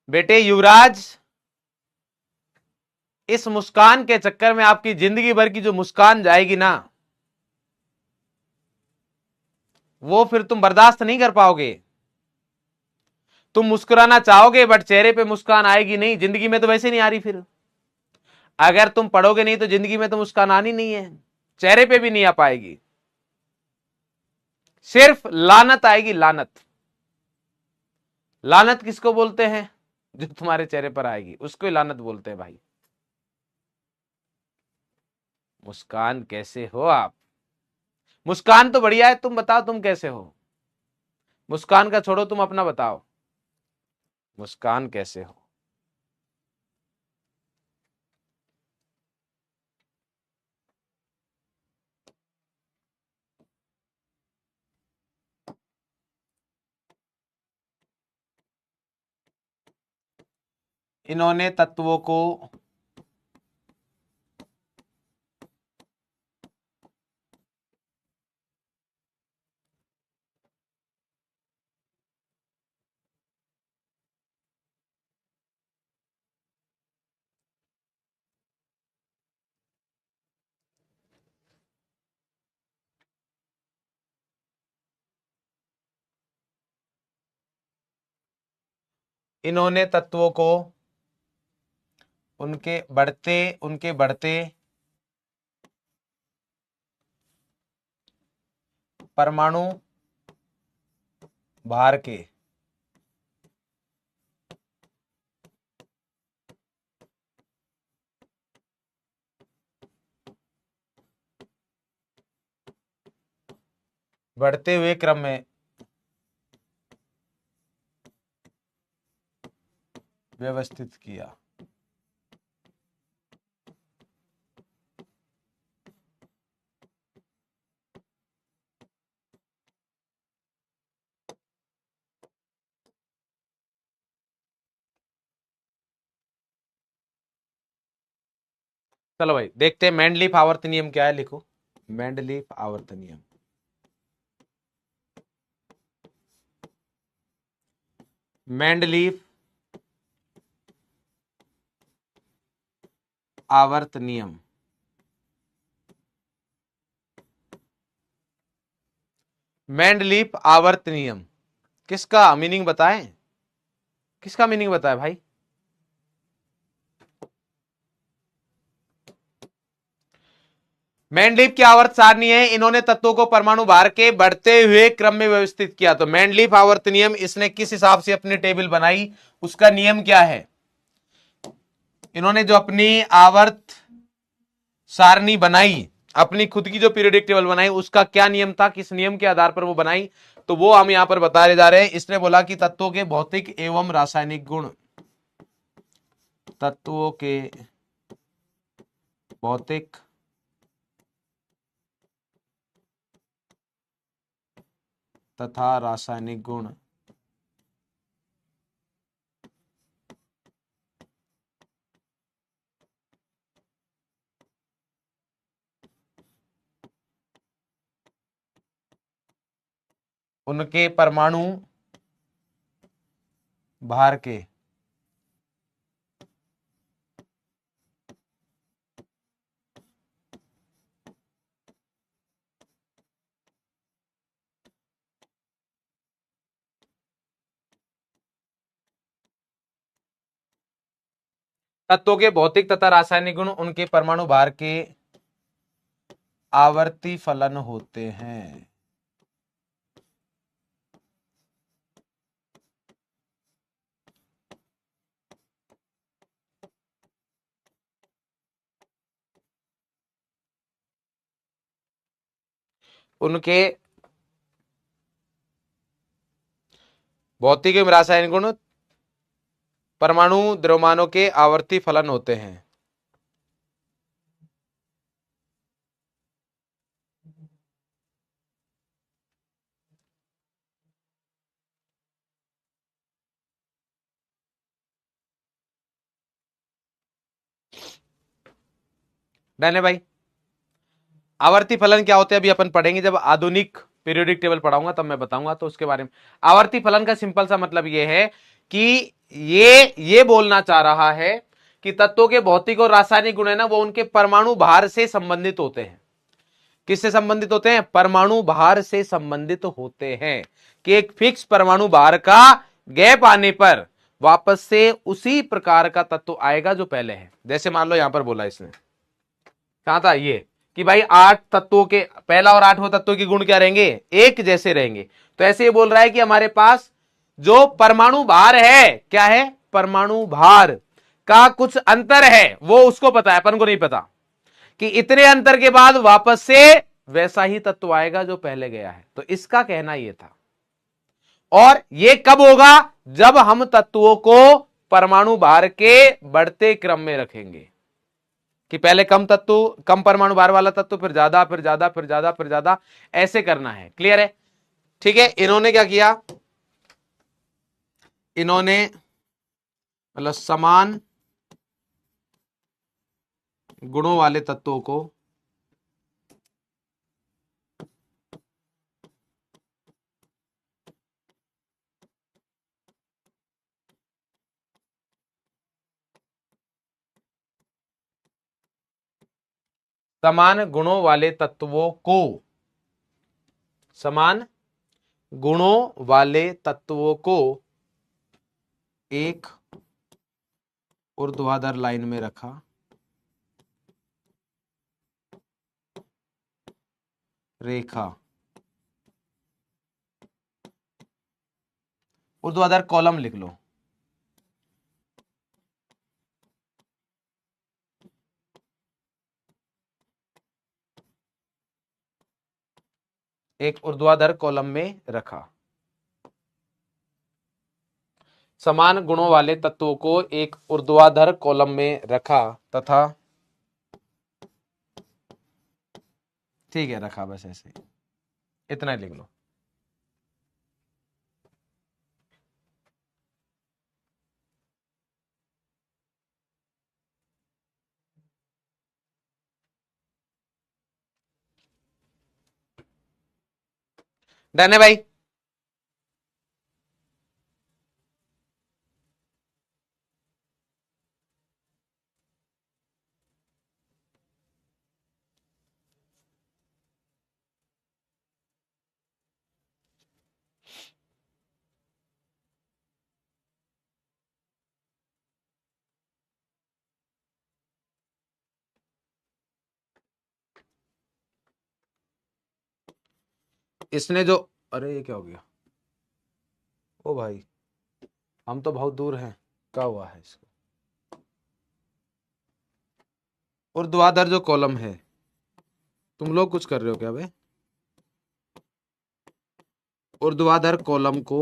बेटे युवराज, इस मुस्कान के चक्कर में आपकी जिंदगी भर की जो मुस्कान जाएगी ना, वो फिर तुम बर्दाश्त नहीं कर पाओगे। तुम मुस्कुराना चाहोगे बट चेहरे पे मुस्कान आएगी नहीं, जिंदगी में तो वैसे नहीं आ रही फिर। अगर तुम पढ़ोगे नहीं तो जिंदगी में तो मुस्कान आनी नहीं है, चेहरे पे भी नहीं आ पाएगी, सिर्फ लानत आएगी, लानत। लानत किसको बोलते हैं? जो तुम्हारे चेहरे पर आएगी उसको ही लानत बोलते हैं भाई। मुस्कान कैसे हो आप? मुस्कान तो बढ़िया है, तुम बताओ तुम कैसे हो? मुस्कान का छोड़ो, तुम अपना बताओ, मुस्कान कैसे हो? इन्होंने तत्वों को इन्होंने तत्वों को उनके बढ़ते परमाणु भार के बढ़ते हुए क्रम में व्यवस्थित किया। चलो भाई देखते हैं मेंडलीफ आवर्त नियम क्या है, लिखो मेंडलीफ आवर्त नियम। मेंडलीफ आवर्त नियम। मेंडलीफ आवर्त नियम किसका मीनिंग बताएं? किसका मीनिंग बताएं भाई? मेंडलीफ की आवर्त सारणी है, इन्होंने तत्वों को परमाणु भार के बढ़ते हुए क्रम में व्यवस्थित किया। तो मेंडलीफ आवर्त नियम इसने किस हिसाब से अपनी टेबल बनाई, उसका नियम क्या है? इन्होंने जो अपनी आवर्त सारणी बनाई, अपनी खुद की जो पीरियोडिक टेबल बनाई, उसका क्या नियम था, किस नियम के आधार पर वो बनाई, तो वो हम यहां पर बता जा रहे हैं। इसने बोला कि तत्वों के भौतिक एवं रासायनिक गुण, तत्वों के भौतिक तथा रासायनिक गुण उनके परमाणु भार के तत्वों के भौतिक तथा रासायनिक गुण उनके परमाणु भार के आवर्ती फलन होते हैं। उनके भौतिक एवं रासायनिक गुण परमाणु द्रव्यमानों के आवर्ती फलन होते हैं। डन है भाई। आवर्ती फलन क्या होते हैं अभी अपन पढ़ेंगे, जब आधुनिक पीरियोडिक टेबल पढ़ाऊंगा तब मैं बताऊंगा, तो उसके बारे में। आवर्ती फलन का सिंपल सा मतलब यह है कि ये बोलना चाह रहा है कि तत्वों के भौतिक और रासायनिक गुण है ना, वो उनके परमाणु भार से संबंधित होते हैं। किससे संबंधित होते हैं? परमाणु भार से संबंधित होते हैं, कि एक फिक्स परमाणु भार का गैप आने पर वापस से उसी प्रकार का तत्व आएगा जो पहले है। जैसे मान लो यहां पर बोला इसने, कहा था ये कि भाई 8 तत्वों के, पहला और 8वां तत्वों के गुण क्या रहेंगे, एक जैसे रहेंगे। तो ऐसे ये बोल रहा है कि हमारे पास जो परमाणु भार है, क्या है, परमाणु भार का कुछ अंतर है, वो उसको पता है, अपन को नहीं पता, कि इतने अंतर के बाद वापस से वैसा ही तत्व आएगा जो पहले गया है। तो इसका कहना यह था। और यह कब होगा, जब हम तत्वों को परमाणु भार के बढ़ते क्रम में रखेंगे, कि पहले कम तत्व, कम परमाणु भार वाला तत्व, फिर ज्यादा, फिर ज्यादा, फिर ज्यादा, फिर ज्यादा, ऐसे करना है। क्लियर है? ठीक है। इन्होंने क्या किया, इन्होंने मतलब समान गुणों वाले तत्वों को समान गुणों वाले तत्वों को, समान गुणों वाले तत्वों को एक ऊर्ध्वाधर लाइन में रखा, रेखा, ऊर्ध्वाधर कॉलम लिख लो, एक ऊर्ध्वाधर कॉलम में रखा। समान गुणों वाले तत्वों को एक ऊर्ध्वाधर कॉलम में रखा तथा, ठीक है, रखा, बस ऐसे इतना ही लिख लो। डन है भाई? इसने जो, अरे ये क्या हो गया, ओ भाई हम तो बहुत दूर हैं, क्या हुआ है इसको, ऊर्ध्वाधर जो कॉलम है, तुम लोग कुछ कर रहे हो क्या भाई, ऊर्ध्वाधर कॉलम को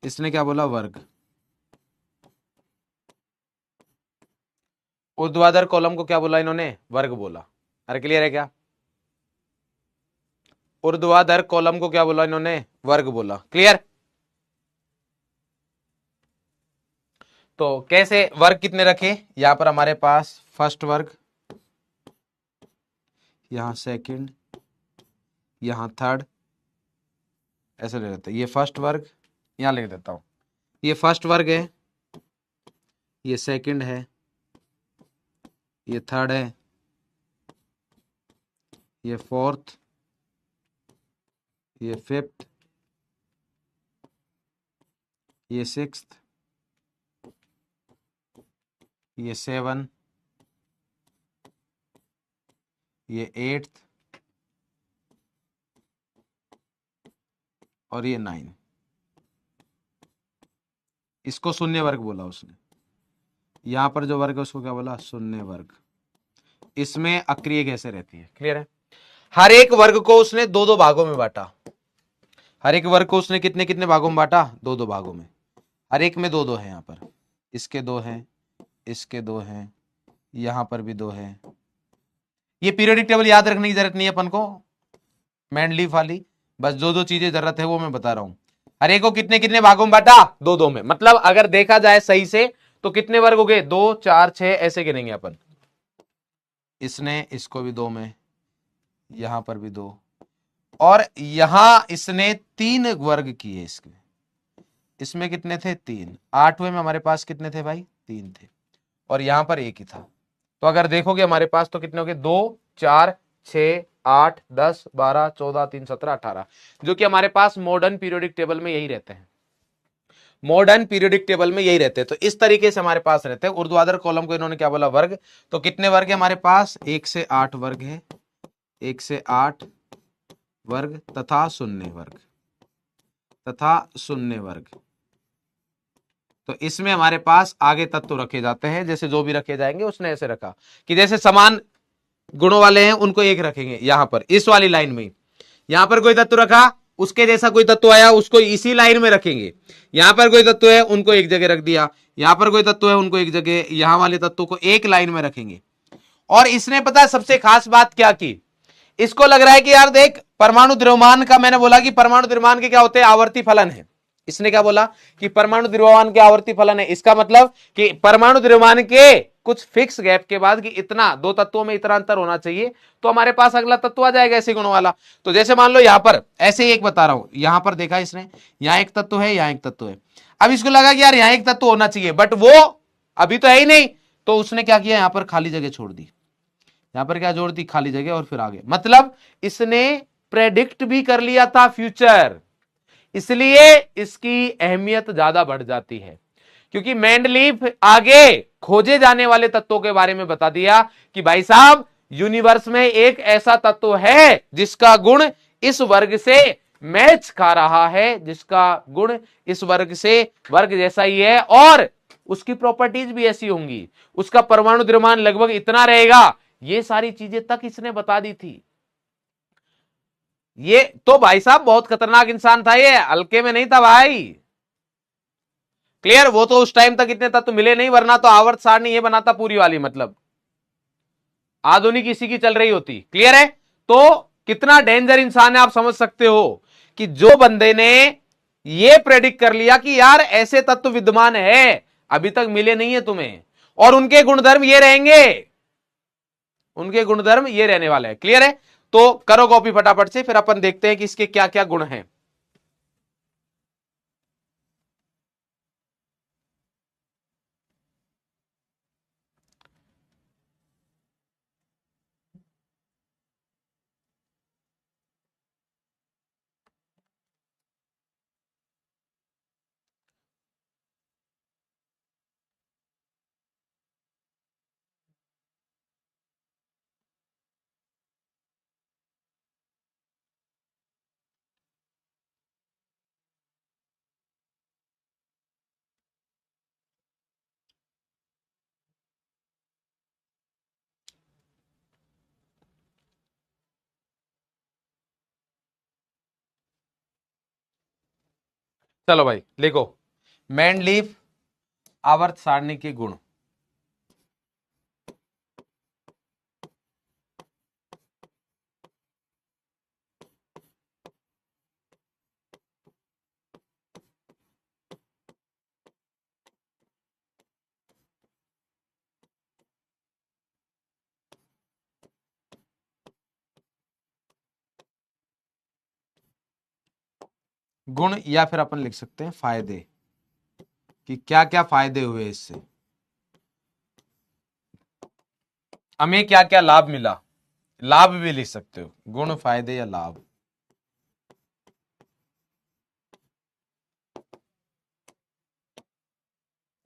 इसने क्या बोला, वर्ग, ऊर्ध्वाधर कॉलम को क्या बोला इन्होंने, वर्ग बोला। अरे क्लियर है क्या, ऊर्ध्वाधर कॉलम को क्या बोला इन्होंने, वर्ग बोला। क्लियर? तो कैसे वर्ग कितने रखे, यहां पर हमारे पास फर्स्ट वर्ग, यहां सेकंड, यहां थर्ड, ऐसे ले लेते हैं। ये फर्स्ट वर्ग, यहां लिख देता हूं, ये फर्स्ट वर्ग है, ये सेकंड है, ये थर्ड है, ये फोर्थ, ये फिफ्थ, ये सिक्स्थ, ये सेवन, ये एट्थ और ये 9। इसको शून्य वर्ग बोला उसने। यहां पर जो वर्ग है उसको क्या बोला, शून्य वर्ग। इसमें अक्रिय कैसे रहती है, क्लियर है? हर एक वर्ग को उसने दो दो भागों में बांटा, हर एक वर्ग को उसने कितने कितने भागों में बांटा, दो दो भागों में। हर एक में दो दो है, यहां पर इसके दो हैं, इसके दो हैं, यहां पर भी दो हैं। ये पीरियोडिक टेबल याद रखने की जरूरत नहीं है अपन को, मैन लीफ वाली, बस जो जो चीजें जरूरत है वो मैं बता रहा हूं। हर एक को कितने कितने भागों में बांटा, दो दो में। मतलब अगर देखा जाए सही से तो कितने वर्ग हो गए, 2 4 6, ऐसे गिनेंगे अपन। इसने इसको भी दो में, यहां पर भी दो, और यहां इसने 3 वर्ग किए इसके। इसमें कितने थे, 3। 8वें में हमारे पास कितने थे भाई, 3 थे, और यहां पर एक ही था। तो अगर देखोगे हमारे पास तो कितने हो गए, 2 4 6, 8, 10, 12, 14, 3, 17, 18, जो कि हमारे पास मॉडर्न पीरियोडिक टेबल में यही रहते हैं। मॉडर्न पीरियोडिक टेबल में यही रहते हैं। तो इस तरीके से हमारे पास रहते हैं। ऊर्ध्वाधर कॉलम को इन्होंने क्या बोला, वर्ग। तो कितने वर्ग है हमारे पास, 1 से 8 वर्ग है, 1 से 8 वर्ग तथा शून्य वर्ग, तथा शून्य वर्ग। तो इसमें हमारे पास आगे तत्व रखे जाते हैं, जैसे जो भी रखे जाएंगे उसने ऐसे रखा कि जैसे समान गुणों वाले हैं उनको एक रखेंगे। यहां पर इस वाली लाइन में, यहां पर कोई तत्व रखा, उसके जैसा कोई तत्व आया, उसको इसी लाइन में रखेंगे। यहां पर कोई तत्व है, उनको एक जगह रख दिया। यहां पर कोई तत्व है, उनको एक जगह, यहां वाले तत्व को एक लाइन में रखेंगे। और इसने पता है सबसे खास बात क्या की, इसको लग रहा है कि यार देख, परमाणु द्रव्यमान का मैंने बोला कि परमाणु द्रव्यमान के क्या होते हैं, आवर्ती फलन है। इसने क्या बोला कि परमाणु द्रव्यमान के आवर्ती फलन है। इसका मतलब कि परमाणु द्रव्यमान के कुछ फिक्स गैप के बाद कि इतना, दो तत्वों में इतना अंतर होना चाहिए, तो हमारे पास अगला तत्व आ जाएगा ऐसे गुणों वाला। तो जैसे मान लो यहां पर ऐसे ही एक बता रहा हूं, यहां पर देखा इसने, यहां एक तत्व है, यहां एक तत्व है। अब इसको लगा कि यार यहां एक तत्व होना चाहिए, बट वो अभी तो है ही नहीं। तो उसने क्या किया, यहां पर खाली जगह छोड़ दी। यहां पर क्या जोड़ दी, खाली जगह, और फिर आगे, मतलब इसने प्रेडिक्ट भी कर लिया था फ्यूचर। इसलिए इसकी अहमियत ज्यादा बढ़ जाती है, क्योंकि मेंडलीफ आगे खोजे जाने वाले तत्वों के बारे में बता दिया कि भाई साहब, यूनिवर्स में एक ऐसा तत्व है जिसका गुण इस वर्ग से मैच खा रहा है, जिसका गुण इस वर्ग से वर्ग जैसा ही है, और उसकी प्रॉपर्टीज भी ऐसी होंगी, उसका परमाणु द्रव्यमान लगभग इतना रहेगा। ये सारी चीजें तक इसने बता दी थी। ये तो भाई साहब बहुत खतरनाक इंसान था, ये हल्के में नहीं था भाई। क्लियर, वो तो उस टाइम तक इतने तत्व मिले नहीं, वरना तो आवर्त सारणी ये बनाता पूरी वाली, मतलब आधुनिक इसी की चल रही होती। क्लियर है, तो कितना डेंजर इंसान है आप समझ सकते हो कि जो बंदे ने ये प्रेडिक्ट कर लिया कि यार ऐसे तत्व विद्यमान है, अभी तक मिले नहीं है तुम्हें, और उनके गुणधर्म ये रहेंगे, उनके गुणधर्म ये रहने वाले हैं। क्लियर है, तो करो कॉपी फटाफट से, फिर अपन देखते हैं कि इसके क्या क्या गुण हैं। चलो भाई लिखो, मेंडलीफ आवर्त सारणी के गुण। गुण, या फिर अपन लिख सकते हैं फायदे, कि क्या क्या फायदे हुए इससे, हमें क्या क्या लाभ मिला। लाभ भी लिख सकते हो, गुण, फायदे या लाभ।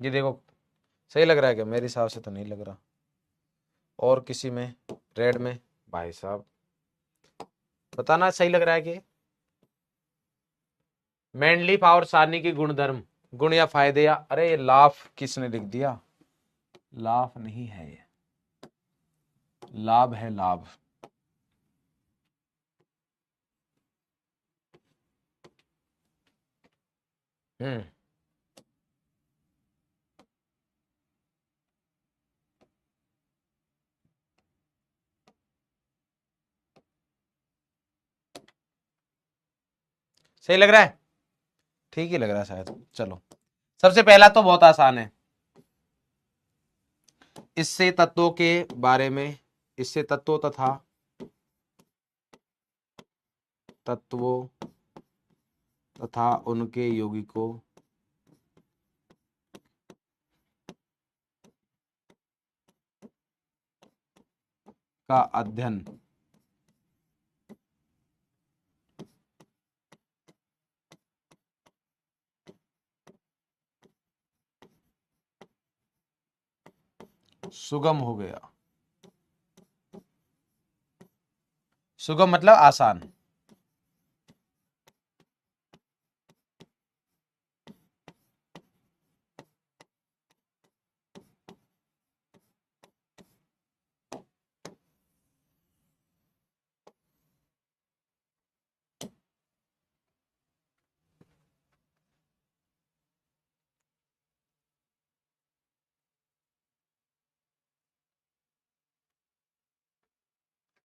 ये देखो, सही लग रहा है क्या, मेरे हिसाब से तो नहीं लग रहा, और किसी में, रेड में, भाई साहब बताना सही लग रहा है कि मेंडलीफ और सारणी की गुणधर्म, गुण या फायदे, या अरे ये लाभ किसने लिख दिया, लाभ नहीं है ये, लाभ है लाभ। हम्म, सही लग रहा है, ठीक ही लग रहा है शायद। चलो, सबसे पहला तो बहुत आसान है, इससे तत्वों के बारे में, इससे तत्वों तथा तत्वों तथा उनके यौगिकों का अध्ययन सुगम हो गया। सुगम मतलब आसान।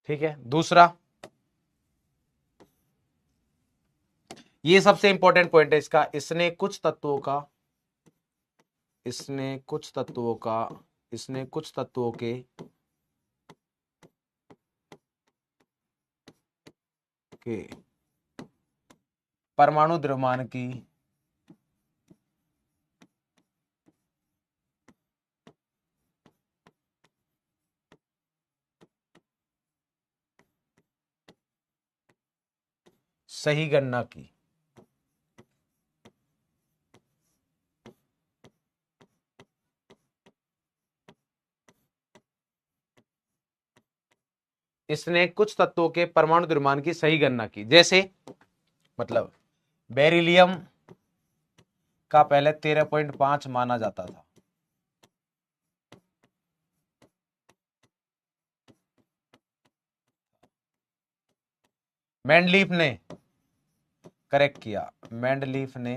ठीक है, दूसरा, ये सबसे इंपॉर्टेंट पॉइंट है इसका, इसने कुछ तत्वों का, इसने कुछ तत्वों का, इसने कुछ तत्वों के परमाणु द्रव्यमान की सही गणना की। इसने कुछ तत्वों के परमाणु द्रव्यमान की सही गणना की। जैसे मतलब बेरिलियम का पहले 13.5 माना जाता था, मैंडलीफ ने करेक्ट किया, मैंडलीफ ने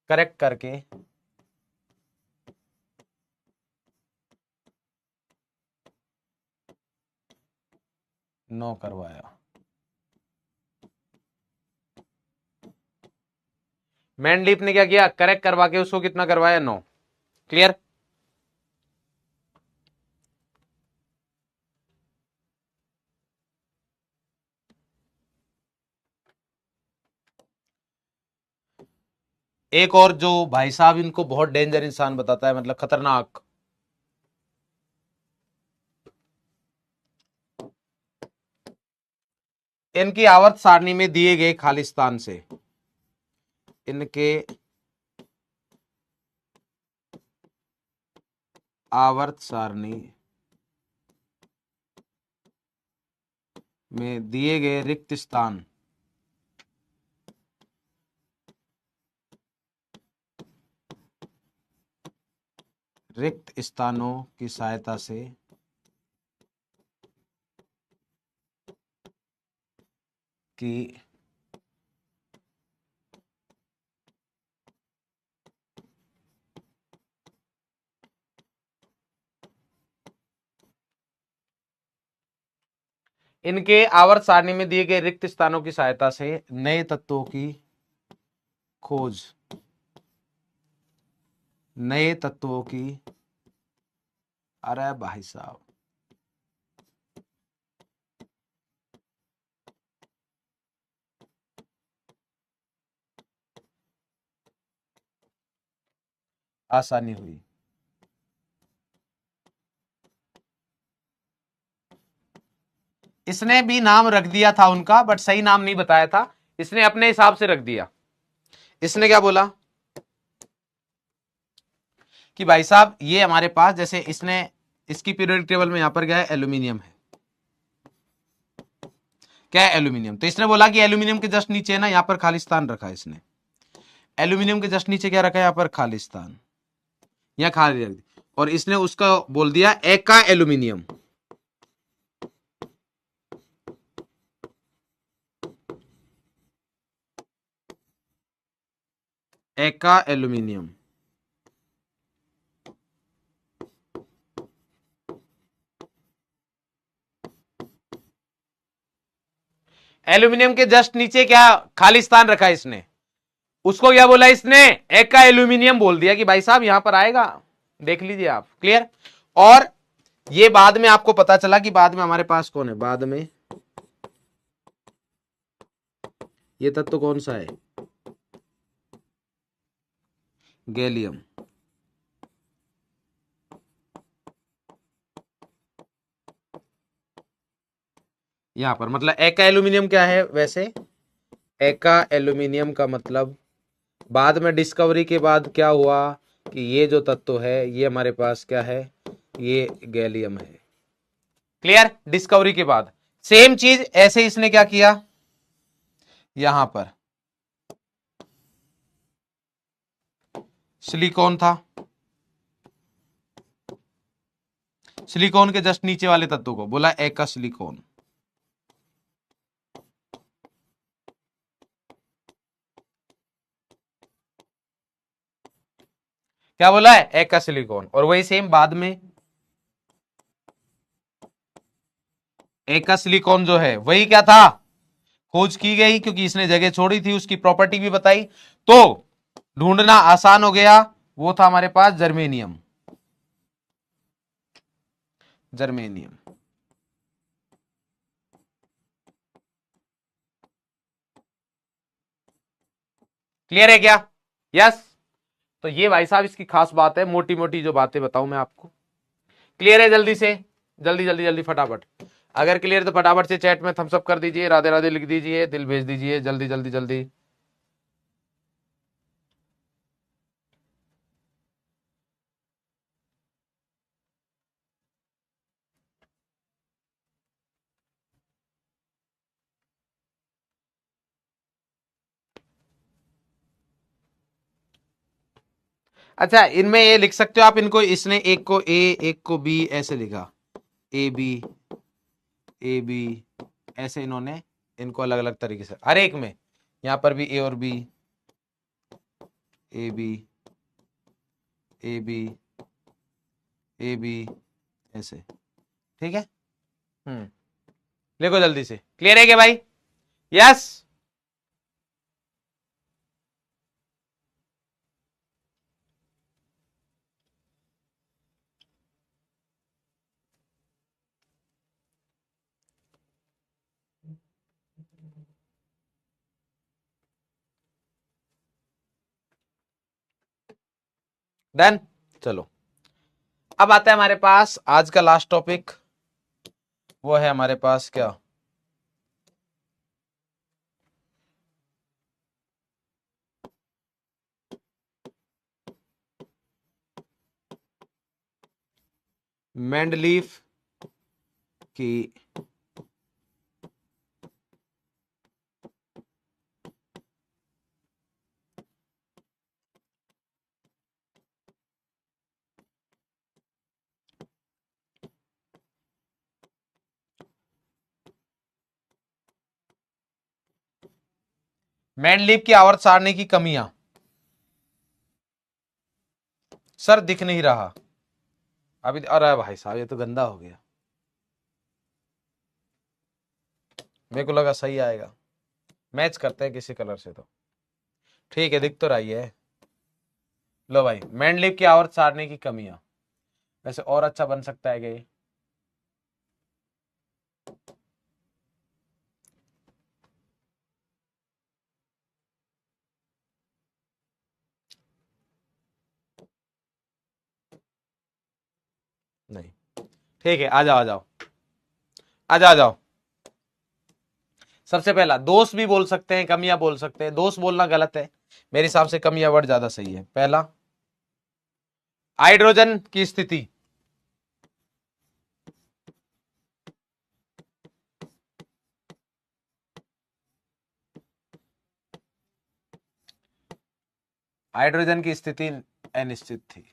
करेक्ट करके 9 करवाया। मैंडलीफ ने क्या किया, करेक्ट करवा के उसको कितना करवाया, 9। क्लियर। एक और जो भाई साहब इनको बहुत डेंजर इंसान बताता है, मतलब खतरनाक, इनकी आवर्त सारणी में दिए गए खालिस्तान से, इनके आवर्त सारणी में दिए गए रिक्त स्थान, रिक्त स्थानों की सहायता से कि इनके आवर्त सारणी में दिए गए रिक्त स्थानों की सहायता से नए तत्वों की खोज, नए तत्वों की, अरे भाई साहब, आसानी हुई। इसने भी नाम रख दिया था उनका, बट सही नाम नहीं बताया था, इसने अपने हिसाब से रख दिया। इसने क्या बोला कि भाई साहब ये हमारे पास, जैसे इसने इसकी पीरियोडिक टेबल में यहां पर क्या है, एल्यूमिनियम है, क्या है, एल्यूमिनियम। तो इसने बोला कि एल्यूमिनियम के जस्ट नीचे है ना, यहां पर खालिस्तान रखा है इसने, एल्यूमिनियम के जस्ट नीचे क्या रखा है, यहां पर खालिस्तान, यहां खाली रख दी, और इसने उसका बोल दिया एका एल्यूमिनियम, एका एल्यूमिनियम। एल्यूमिनियम के जस्ट नीचे क्या खालिस्तान रखा है इसने, उसको क्या बोला इसने, एका एल्यूमिनियम बोल दिया कि भाई साहब यहां पर आएगा, देख लीजिए आप। क्लियर। और ये बाद में आपको पता चला कि बाद में हमारे पास कौन है, बाद में ये तत्व तो कौन सा है, गैलियम। यहां पर मतलब एका एल्यूमिनियम क्या है, वैसे एका एल्यूमिनियम का मतलब बाद में डिस्कवरी के बाद क्या हुआ कि ये जो तत्व है ये हमारे पास क्या है, ये गैलियम है। क्लियर? डिस्कवरी के बाद सेम चीज ऐसे इसने क्या किया, यहां पर सिलिकॉन था, सिलिकॉन के जस्ट नीचे वाले तत्व को बोला एका सिलिकॉन। क्या बोला है, एका सिलिकॉन। और वही सेम बाद में एका सिलिकॉन जो है वही क्या था, खोज की गई, क्योंकि इसने जगह छोड़ी थी, उसकी प्रॉपर्टी भी बताई, तो ढूंढना आसान हो गया। वो था हमारे पास जर्मेनियम, जर्मेनियम। क्लियर है क्या? यस। तो ये भाई साहब इसकी खास बात है, मोटी मोटी जो बातें बताऊं मैं आपको। क्लियर है? जल्दी से, जल्दी जल्दी जल्दी फटाफट। अगर क्लियर तो फटाफट से चैट में थम्स अप कर दीजिए, राधे राधे लिख दीजिए, दिल भेज दीजिए, जल्दी जल्दी जल्दी। अच्छा, इनमें ये लिख सकते हो आप इनको, इसने एक को ए एक को बी ऐसे लिखा, ए बी, ए बी, ऐसे इन्होंने इनको अलग अलग तरीके से हर एक में, यहां पर भी ए और B, A B, A B, A B, ऐसे। ठीक है? लिखो जल्दी से। क्लियर है क्या भाई? यस। डन। चलो, अब आता है हमारे पास आज का लास्ट टॉपिक, वो है हमारे पास क्या, मेंडलीफ की मेंडलीफ की आवर्त सारणी की कमियां। सर दिख नहीं रहा अभी, अरे भाई साहब ये तो गंदा हो गया, मेरे को लगा सही आएगा। मैच करते हैं किसी कलर से तो ठीक है, दिख तो रही है। लो भाई, मेंडलीफ की आवर्त सारणी की कमियां, वैसे और अच्छा बन सकता है क्या ये? नहीं, ठीक है, आ जाओ आ जाओ आ जाओ आ जाओ। सबसे पहला, दोष भी बोल सकते हैं, कमियां बोल सकते हैं, दोष बोलना गलत है, मेरे हिसाब से कमियां वर्ड ज्यादा सही है। पहला, हाइड्रोजन की स्थिति, हाइड्रोजन की स्थिति अनिश्चित थी।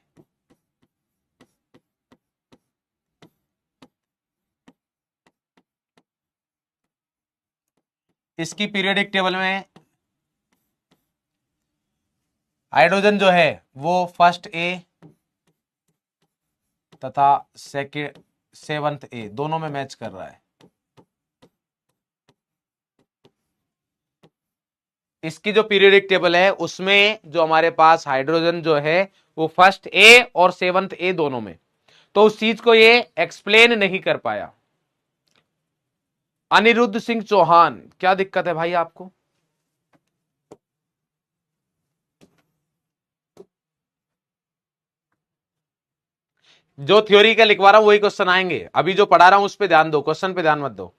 इसकी पीरियोडिक टेबल में हाइड्रोजन जो है वो फर्स्ट ए तथा सेकेंड सेवंथ ए दोनों में मैच कर रहा है। इसकी जो पीरियोडिक टेबल है उसमें जो हमारे पास हाइड्रोजन जो है वो फर्स्ट ए और सेवंथ ए दोनों में, तो उस चीज को ये एक्सप्लेन नहीं कर पाया। अनिरुद्ध सिंह चौहान, क्या दिक्कत है भाई आपको? जो थ्योरी का लिखवा रहा हूं वही क्वेश्चन आएंगे, अभी जो पढ़ा रहा हूं उस पर ध्यान दो, क्वेश्चन पे ध्यान मत दो।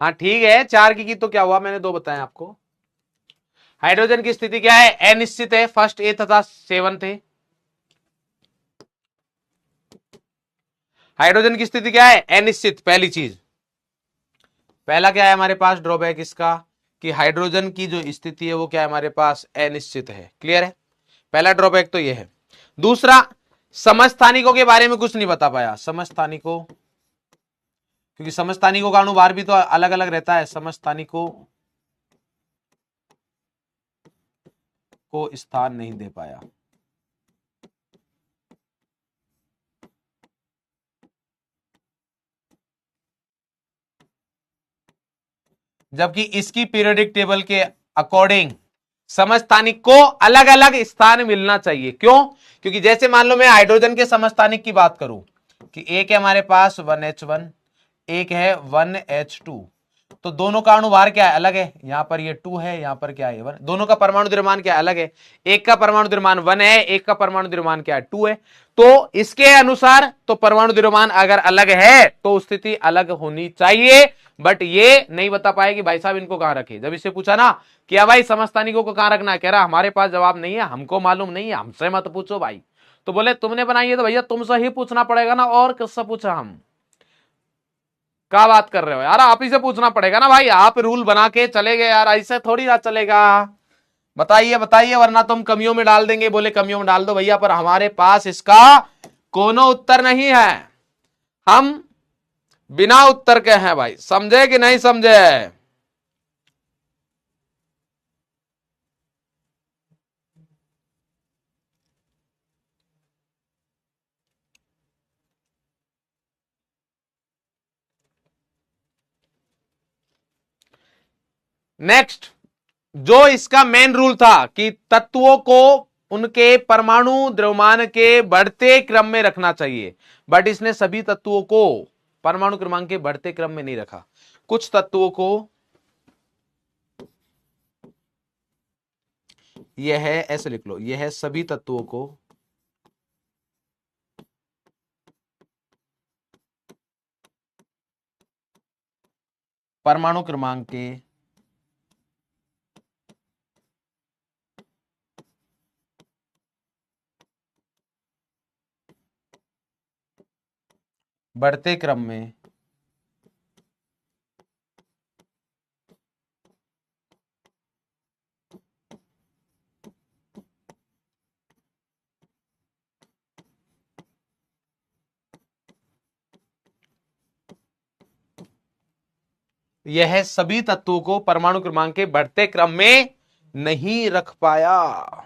हाँ ठीक है, 4 की तो क्या हुआ, मैंने 2 बताए आपको। हाइड्रोजन की स्थिति क्या है, अनिश्चित है, फर्स्ट ए तथा 7 थे। हाइड्रोजन की स्थिति क्या है, अनिश्चित, पहली चीज। पहला क्या है हमारे पास ड्रॉबैक इसका, कि हाइड्रोजन की जो स्थिति है वो क्या है हमारे पास, अनिश्चित है। क्लियर है, पहला ड्रॉबैक तो ये है। दूसरा, समस्थानिकों के बारे में कुछ नहीं बता पाया, समस्थानिकों, क्योंकि समस्थानिकों का अणुभार भी तो अलग अलग रहता है, समस्थानिकों को स्थान नहीं दे पाया। जबकि इसकी पीरियोडिक टेबल के अकॉर्डिंग समस्थानिक को अलग अलग स्थान मिलना चाहिए। क्यों, क्योंकि जैसे मान लो मैं हाइड्रोजन के समस्थानिक की बात करूं कि एक है हमारे पास 1H1, एक है 1H2, तो दोनों का अणुभार क्या है, अलग है। यहां पर ये 2 है, यहां पर क्या है 1, दोनों का परमाणु द्रव्यमान क्या है, अलग है। एक का परमाणु द्रव्यमान 1 है, एक का परमाणु द्रव्यमान क्या है, 2 है। तो इसके अनुसार तो परमाणु द्रव्यमान अगर अलग है तो स्थिति अलग होनी चाहिए। बट ये नहीं बता पाए कि भाई साहब इनको कहां रखे। जब इससे पूछा ना कि भाई समस्थानिकों को कहां रखना है, कह रहा हमारे पास जवाब नहीं है, हमको मालूम नहीं है, हमसे मत पूछो भाई। तो बोले तुमने बनाई है तो भैया तुमसे ही पूछना पड़ेगा ना, और किससे पूछा हम, क्या बात कर रहे हो यार, आप ही से पूछना पड़ेगा ना भाई। आप रूल बना के चले गए यार, ऐसे थोड़ी ना चलेगा। बताइए बताइए, वरना तुम कमियों में डाल देंगे। बोले कमियों में डाल दो भैया, पर हमारे पास इसका कोनो उत्तर नहीं है, हम बिना उत्तर के हैं भाई। समझे कि नहीं समझे। नेक्स्ट, जो इसका मेन रूल था कि तत्वों को उनके परमाणु द्रव्यमान के बढ़ते क्रम में रखना चाहिए, बट इसने सभी तत्वों को परमाणु क्रमांक के बढ़ते क्रम में नहीं रखा। कुछ तत्वों को, यह है ऐसे लिख लो, यह है सभी तत्वों को परमाणु क्रमांक के बढ़ते क्रम में यह सभी तत्वों को परमाणु क्रमांक के बढ़ते क्रम में नहीं रख पाया।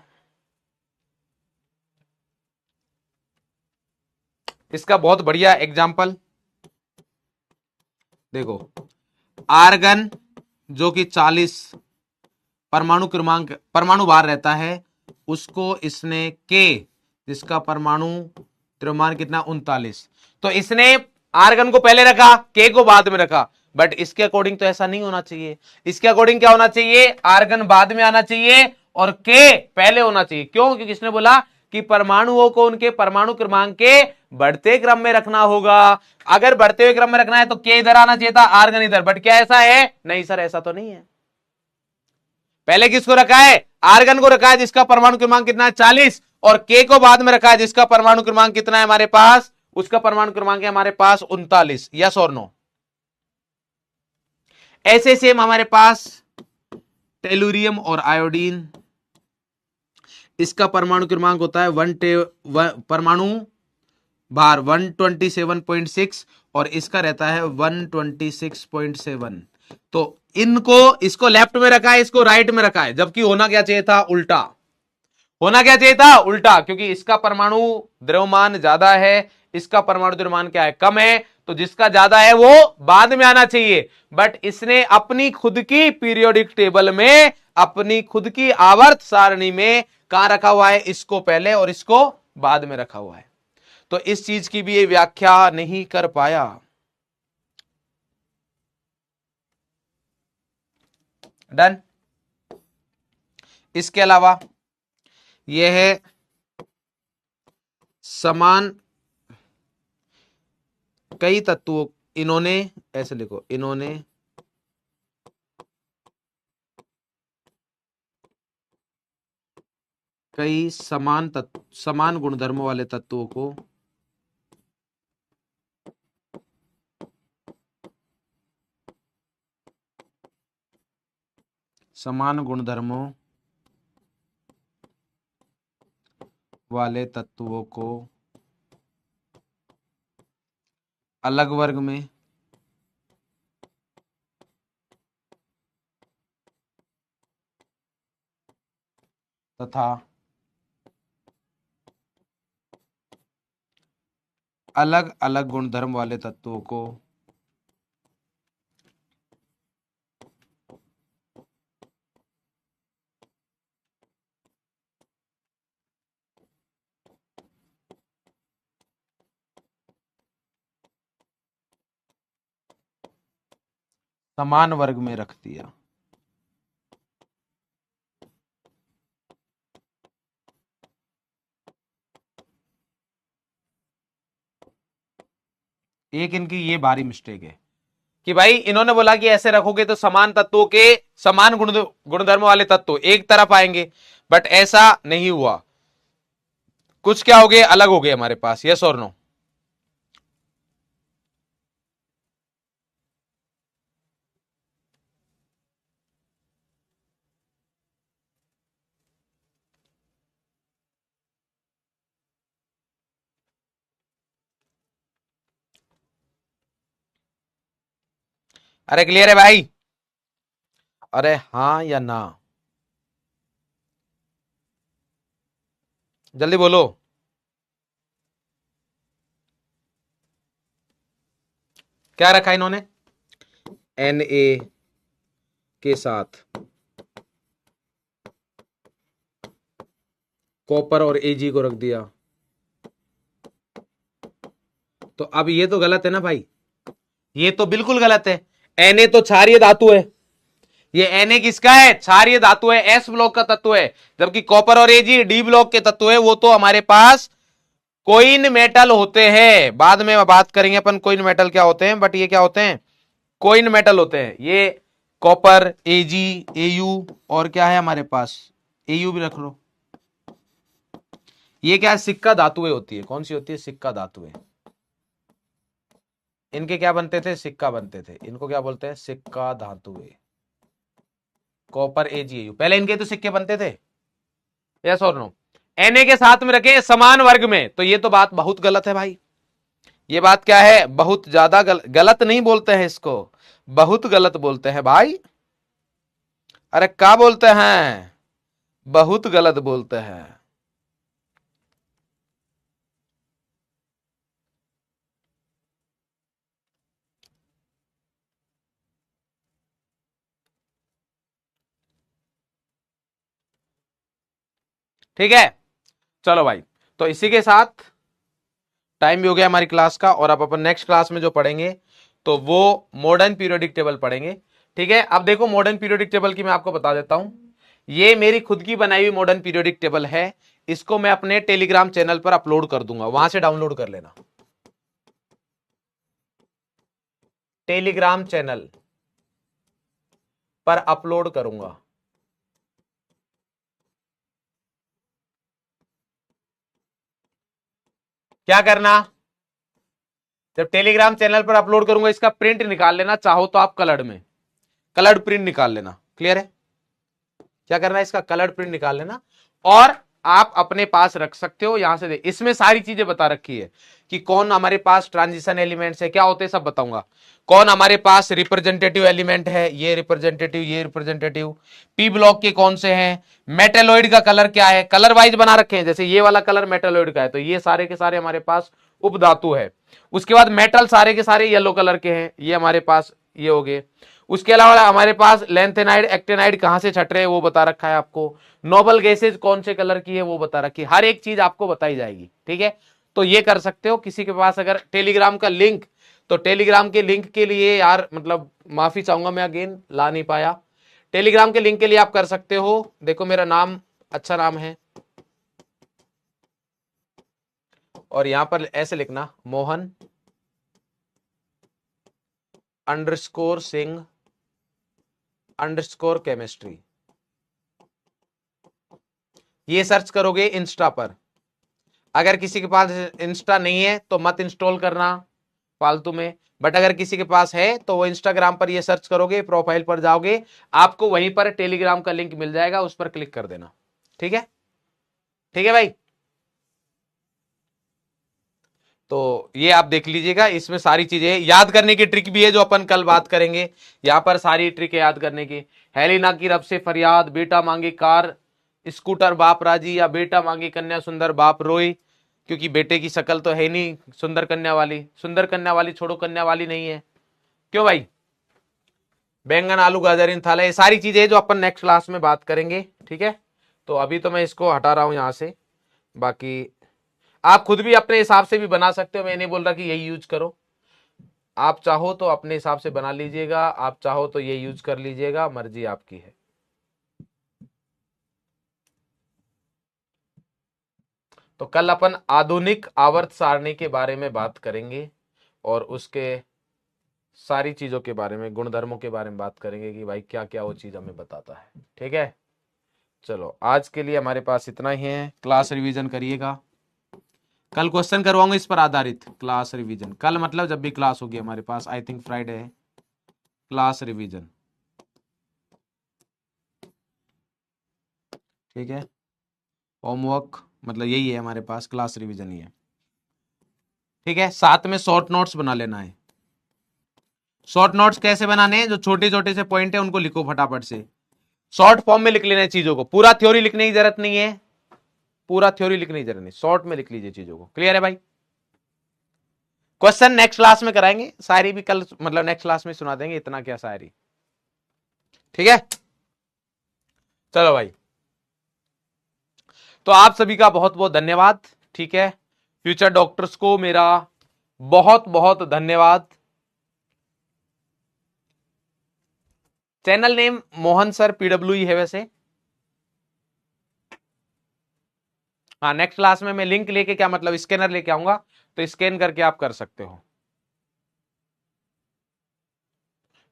इसका बहुत बढ़िया एग्जाम्पल देखो, आर्गन जो कि 40 परमाणु क्रमांक परमाणु भार रहता है, उसको इसने के, जिसका परमाणु द्रव्यमान कितना 39, तो इसने आर्गन को पहले रखा, के को बाद में रखा। बट इसके अकॉर्डिंग तो ऐसा नहीं होना चाहिए। इसके अकॉर्डिंग क्या होना चाहिए, आर्गन बाद में आना चाहिए और के पहले होना चाहिए। क्यों, क्योंकि इसने बोला कि परमाणुओं को उनके परमाणु क्रमांक के बढ़ते क्रम में रखना होगा। अगर बढ़ते हुए क्रम में रखना है तो के इधर आना चाहिए था, आर्गन इधर। बट क्या ऐसा है, नहीं सर ऐसा तो नहीं है। पहले किसको रखा है, आर्गन को रखा है जिसका परमाणु क्रमांक कितना है 40, और के को बाद में रखा है जिसका परमाणु क्रमांक कितना है हमारे पास, उसका परमाणु क्रमांक है हमारे पास 39। यस और नो। ऐसे सेम हमारे पास टेलुरियम और आयोडीन, इसका परमाणु क्रमांक होता है परमाणु भार 127.6 और इसका रहता है 126.7। तो इनको, इसको लेफ्ट में रखा है, इसको राइट में रखा है, जबकि होना क्या चाहिए था, उल्टा। होना क्या चाहिए था, उल्टा, क्योंकि इसका परमाणु द्रव्यमान ज्यादा है, इसका परमाणु द्रव्यमान क्या है, कम है। तो जिसका ज्यादा है वो बाद में आना चाहिए। बट इसने अपनी खुद की पीरियोडिक टेबल में, अपनी खुद की आवर्त सारणी में कहां रखा हुआ है, इसको पहले और इसको बाद में रखा हुआ है। तो इस चीज की भी ये व्याख्या नहीं कर पाया। डन। इसके अलावा यह है समान कई तत्वों, इन्होंने ऐसे लिखो, इन्होंने कई समान गुणधर्मों वाले तत्वों को समान गुणधर्मों वाले तत्वों को अलग वर्ग में तथा अलग अलग गुणधर्म वाले तत्वों को समान वर्ग में रख दिया। एक इनकी ये भारी मिस्टेक है कि भाई इन्होंने बोला कि ऐसे रखोगे तो समान तत्वों के समान गुणधर्म वाले तत्व एक तरफ आएंगे, बट ऐसा नहीं हुआ। कुछ क्या हो गए, अलग हो गए हमारे पास। यस और नो? अरे क्लियर है भाई? अरे हाँ या ना, जल्दी बोलो। क्या रखा इन्होंने? Na के साथ कॉपर और Ag को रख दिया। तो अब ये तो गलत है ना भाई, ये तो बिल्कुल गलत है। Na तो क्षारीय धातु है, ये Na किसका है? क्षारीय धातु है, S ब्लॉक का तत्व है। जबकि कॉपर और Ag D ब्लॉक के तत्व है, वो तो हमारे पास कोइन मेटल होते हैं। बाद में बात करेंगे अपन कोइन मेटल क्या होते हैं, बट ये क्या होते हैं? कोइन मेटल होते हैं। ये कॉपर, Ag, Au और क्या है हमारे पास? Au भी रख लो। ये क्या है? सिक्का धातुएं होती है। कौन सी होती है? सिक्का धातुएं। इनके क्या बनते थे? सिक्का बनते थे। इनको क्या बोलते हैं? सिक्का धातुएं। कॉपर, Ag, Au, पहले इनके तो सिक्के बनते थे। यस और नो? Na के साथ में रखे समान वर्ग में, तो ये तो बात बहुत गलत है भाई। ये बात क्या है? बहुत ज्यादा गलत नहीं बोलते हैं इसको, बहुत गलत बोलते हैं भाई। अरे क्या बोलते हैं? बहुत गलत बोलते हैं। ठीक है, चलो भाई। तो इसी के साथ टाइम भी हो गया हमारी क्लास का, और अब अपन नेक्स्ट क्लास में जो पढ़ेंगे तो वो मॉडर्न पीरियोडिक टेबल पढ़ेंगे। ठीक है, अब देखो मॉडर्न पीरियोडिक टेबल की मैं आपको बता देता हूं। ये मेरी खुद की बनाई हुई मॉडर्न पीरियोडिक टेबल है। इसको मैं अपने टेलीग्राम चैनल पर अपलोड कर दूंगा, वहां से डाउनलोड कर लेना। टेलीग्राम चैनल पर अपलोड करूंगा। क्या करना? जब टेलीग्राम चैनल पर अपलोड करूंगा, इसका प्रिंट निकाल लेना, चाहो तो आप कलर्ड में कलर्ड प्रिंट निकाल लेना। क्लियर है? क्या करना है? इसका कलर्ड प्रिंट निकाल लेना और आप अपने पास रख सकते हो। यहां से इसमें सारी चीजें बता रखी है कि कौन हमारे पास ट्रांजिशन एलिमेंट्स है, क्या होते हैं सब बताऊंगा। कौन हमारे पास रिप्रेजेंटेटिव एलिमेंट है, ये रिप्रेजेंटेटिव, ये रिप्रेजेंटेटिव। पी ब्लॉक के कौन से हैं, मेटेलॉइड का कलर क्या है, कलर वाइज बना रखे हैं। जैसे ये वाला कलर मेटेलॉइड का है, तो ये सारे के सारे हमारे पास उपधातु है। उसके बाद मेटल सारे के सारे येलो कलर के हैं, ये हमारे पास ये हो गए। उसके अलावा हमारे पास लेंथेनाइड, एक्टेनाइड कहां से छट रहे हैं वो बता रखा है आपको। नोबल गैसेज कौन से कलर की है वो बता रखी है। हर एक चीज आपको बताई जाएगी। ठीक है, तो ये कर सकते हो। किसी के पास अगर टेलीग्राम का लिंक, तो टेलीग्राम के लिंक के लिए यार मतलब माफी चाहूंगा, मैं अगेन ला नहीं पाया। टेलीग्राम के लिंक के लिए आप कर सकते हो। देखो मेरा नाम अच्छा नाम है, और यहां पर ऐसे लिखना मोहन _सिंह _केमिस्ट्री। ये सर्च करोगे इंस्टा पर। अगर किसी के पास इंस्टा नहीं है तो मत इंस्टॉल करना फालतू में, बट अगर किसी के पास है तो वो इंस्टाग्राम पर ये सर्च करोगे, प्रोफाइल पर जाओगे, आपको वहीं पर टेलीग्राम का लिंक मिल जाएगा, उस पर क्लिक कर देना। ठीक है, ठीक है भाई। तो ये आप देख लीजिएगा, इसमें सारी चीजें याद करने की ट्रिक भी है जो अपन कल बात करेंगे। यहां पर सारी ट्रिक है याद करने की। हेलिना की रब से फरियाद, बेटा मांगे कार स्कूटर बाप राजी, या बेटा मांगे कन्या सुंदर बाप रोई, क्योंकि बेटे की शक्ल तो है नहीं सुंदर कन्या वाली। सुंदर कन्या वाली छोड़ो, कन्या वाली नहीं है, क्यों भाई। बैंगन आलू गाजर इन थाला, ये सारी चीजें जो अपन नेक्स्ट क्लास में बात करेंगे। ठीक है, तो अभी तो मैं इसको हटा रहा हूं यहां से। बाकी आप खुद भी अपने हिसाब से भी बना सकते हो, मैं नहीं बोल रहा कि यही यूज करो। आप चाहो तो अपने हिसाब से बना लीजिएगा, आप चाहो तो ये यूज कर लीजिएगा, मर्जी आपकी है। तो कल अपन आधुनिक आवर्त सारणी के बारे में बात करेंगे और उसके सारी चीजों के बारे में, गुणधर्मों के बारे में बात करेंगे कि भाई क्या क्या वो चीज हमें बताता है। ठीक है, चलो आज के लिए हमारे पास इतना ही है। क्लास रिवीजन करिएगा, कल क्वेश्चन करवाऊंगा इस पर आधारित क्लास रिवीजन। कल मतलब जब भी क्लास होगी हमारे पास, आई थिंक फ्राइडे है, क्लास रिवीजन। ठीक है, होमवर्क मतलब यही है हमारे पास, क्लास रिवीजन ही है। ठीक है, साथ में शॉर्ट नोट्स बना लेना है। शॉर्ट नोट्स कैसे बनाने हैं, जो छोटे छोटे से पॉइंट है उनको लिखो फटाफट से, शॉर्ट फॉर्म में लिख लेना है चीजों को, पूरा थ्योरी लिखने की जरूरत नहीं है, पूरा थ्योरी लिखने की जरूरत नहीं, शॉर्ट में लिख लीजिए चीजों को। क्लियर है भाई। क्वेश्चन नेक्स्ट क्लास में कराएंगे, शायरी भी कल मतलब नेक्स्ट क्लास में सुना देंगे, इतना क्या शायरी। ठीक है, चलो भाई, तो आप सभी का बहुत बहुत धन्यवाद। ठीक है, फ्यूचर डॉक्टर्स को मेरा बहुत बहुत धन्यवाद। Channel name Mohan sir PWE है वैसे। हाँ, नेक्स्ट क्लास में मैं लिंक लेके, क्या मतलब स्कैनर लेके आऊंगा, तो स्कैन करके आप कर सकते हो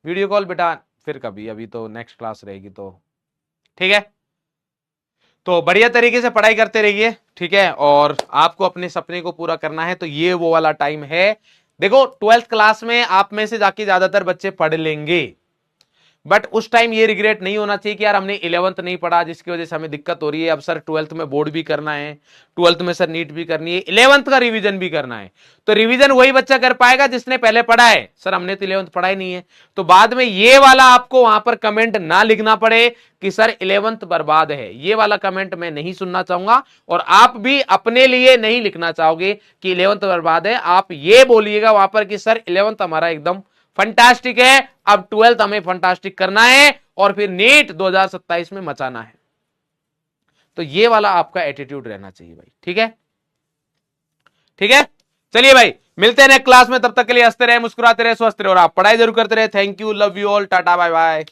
वीडियो कॉल बेटा, फिर कभी, अभी तो नेक्स्ट क्लास रहेगी तो। ठीक है, तो बढ़िया तरीके से पढ़ाई करते रहिए। ठीक है, और आपको अपने सपने को पूरा करना है तो ये वो वाला टाइम है। देखो 12th क्लास में आप में से जाके ज्यादातर बच्चे पढ़ लेंगे, बट उस टाइम ये रिग्रेट नहीं होना चाहिए कि यार हमने 11th नहीं पढ़ा जिसकी वजह से हमें दिक्कत हो रही है। अब सर 12th में बोर्ड भी करना है, 12th में सर नीट भी करनी है, 11th का रिवीजन भी करना है। तो रिवीजन वही बच्चा कर पाएगा जिसने पहले पढ़ा है। सर हमने तो 11th पढ़ा ही नहीं है, तो बाद में ये वाला आपको वहां पर कमेंट ना लिखना पड़े कि सर 11th बर्बाद है। ये वाला कमेंट मैं नहीं सुनना चाहूंगा, और आप भी अपने लिए नहीं लिखना चाहोगे कि 11th बर्बाद है। आप ये बोलिएगा वहां पर कि सर 11th हमारा एकदम फंटास्टिक है, अब 12th हमें फंटास्टिक करना है और फिर नीट 2027 में मचाना है। तो ये वाला आपका एटीट्यूड रहना चाहिए भाई। ठीक है, ठीक है, चलिए भाई, मिलते हैं नेक्स्ट क्लास में। तब तक के लिए हंसते रहे, मुस्कुराते रहे, स्वस्थ रहे, और आप पढ़ाई जरूर करते रहे। Thank you, love you all, tata bye bye.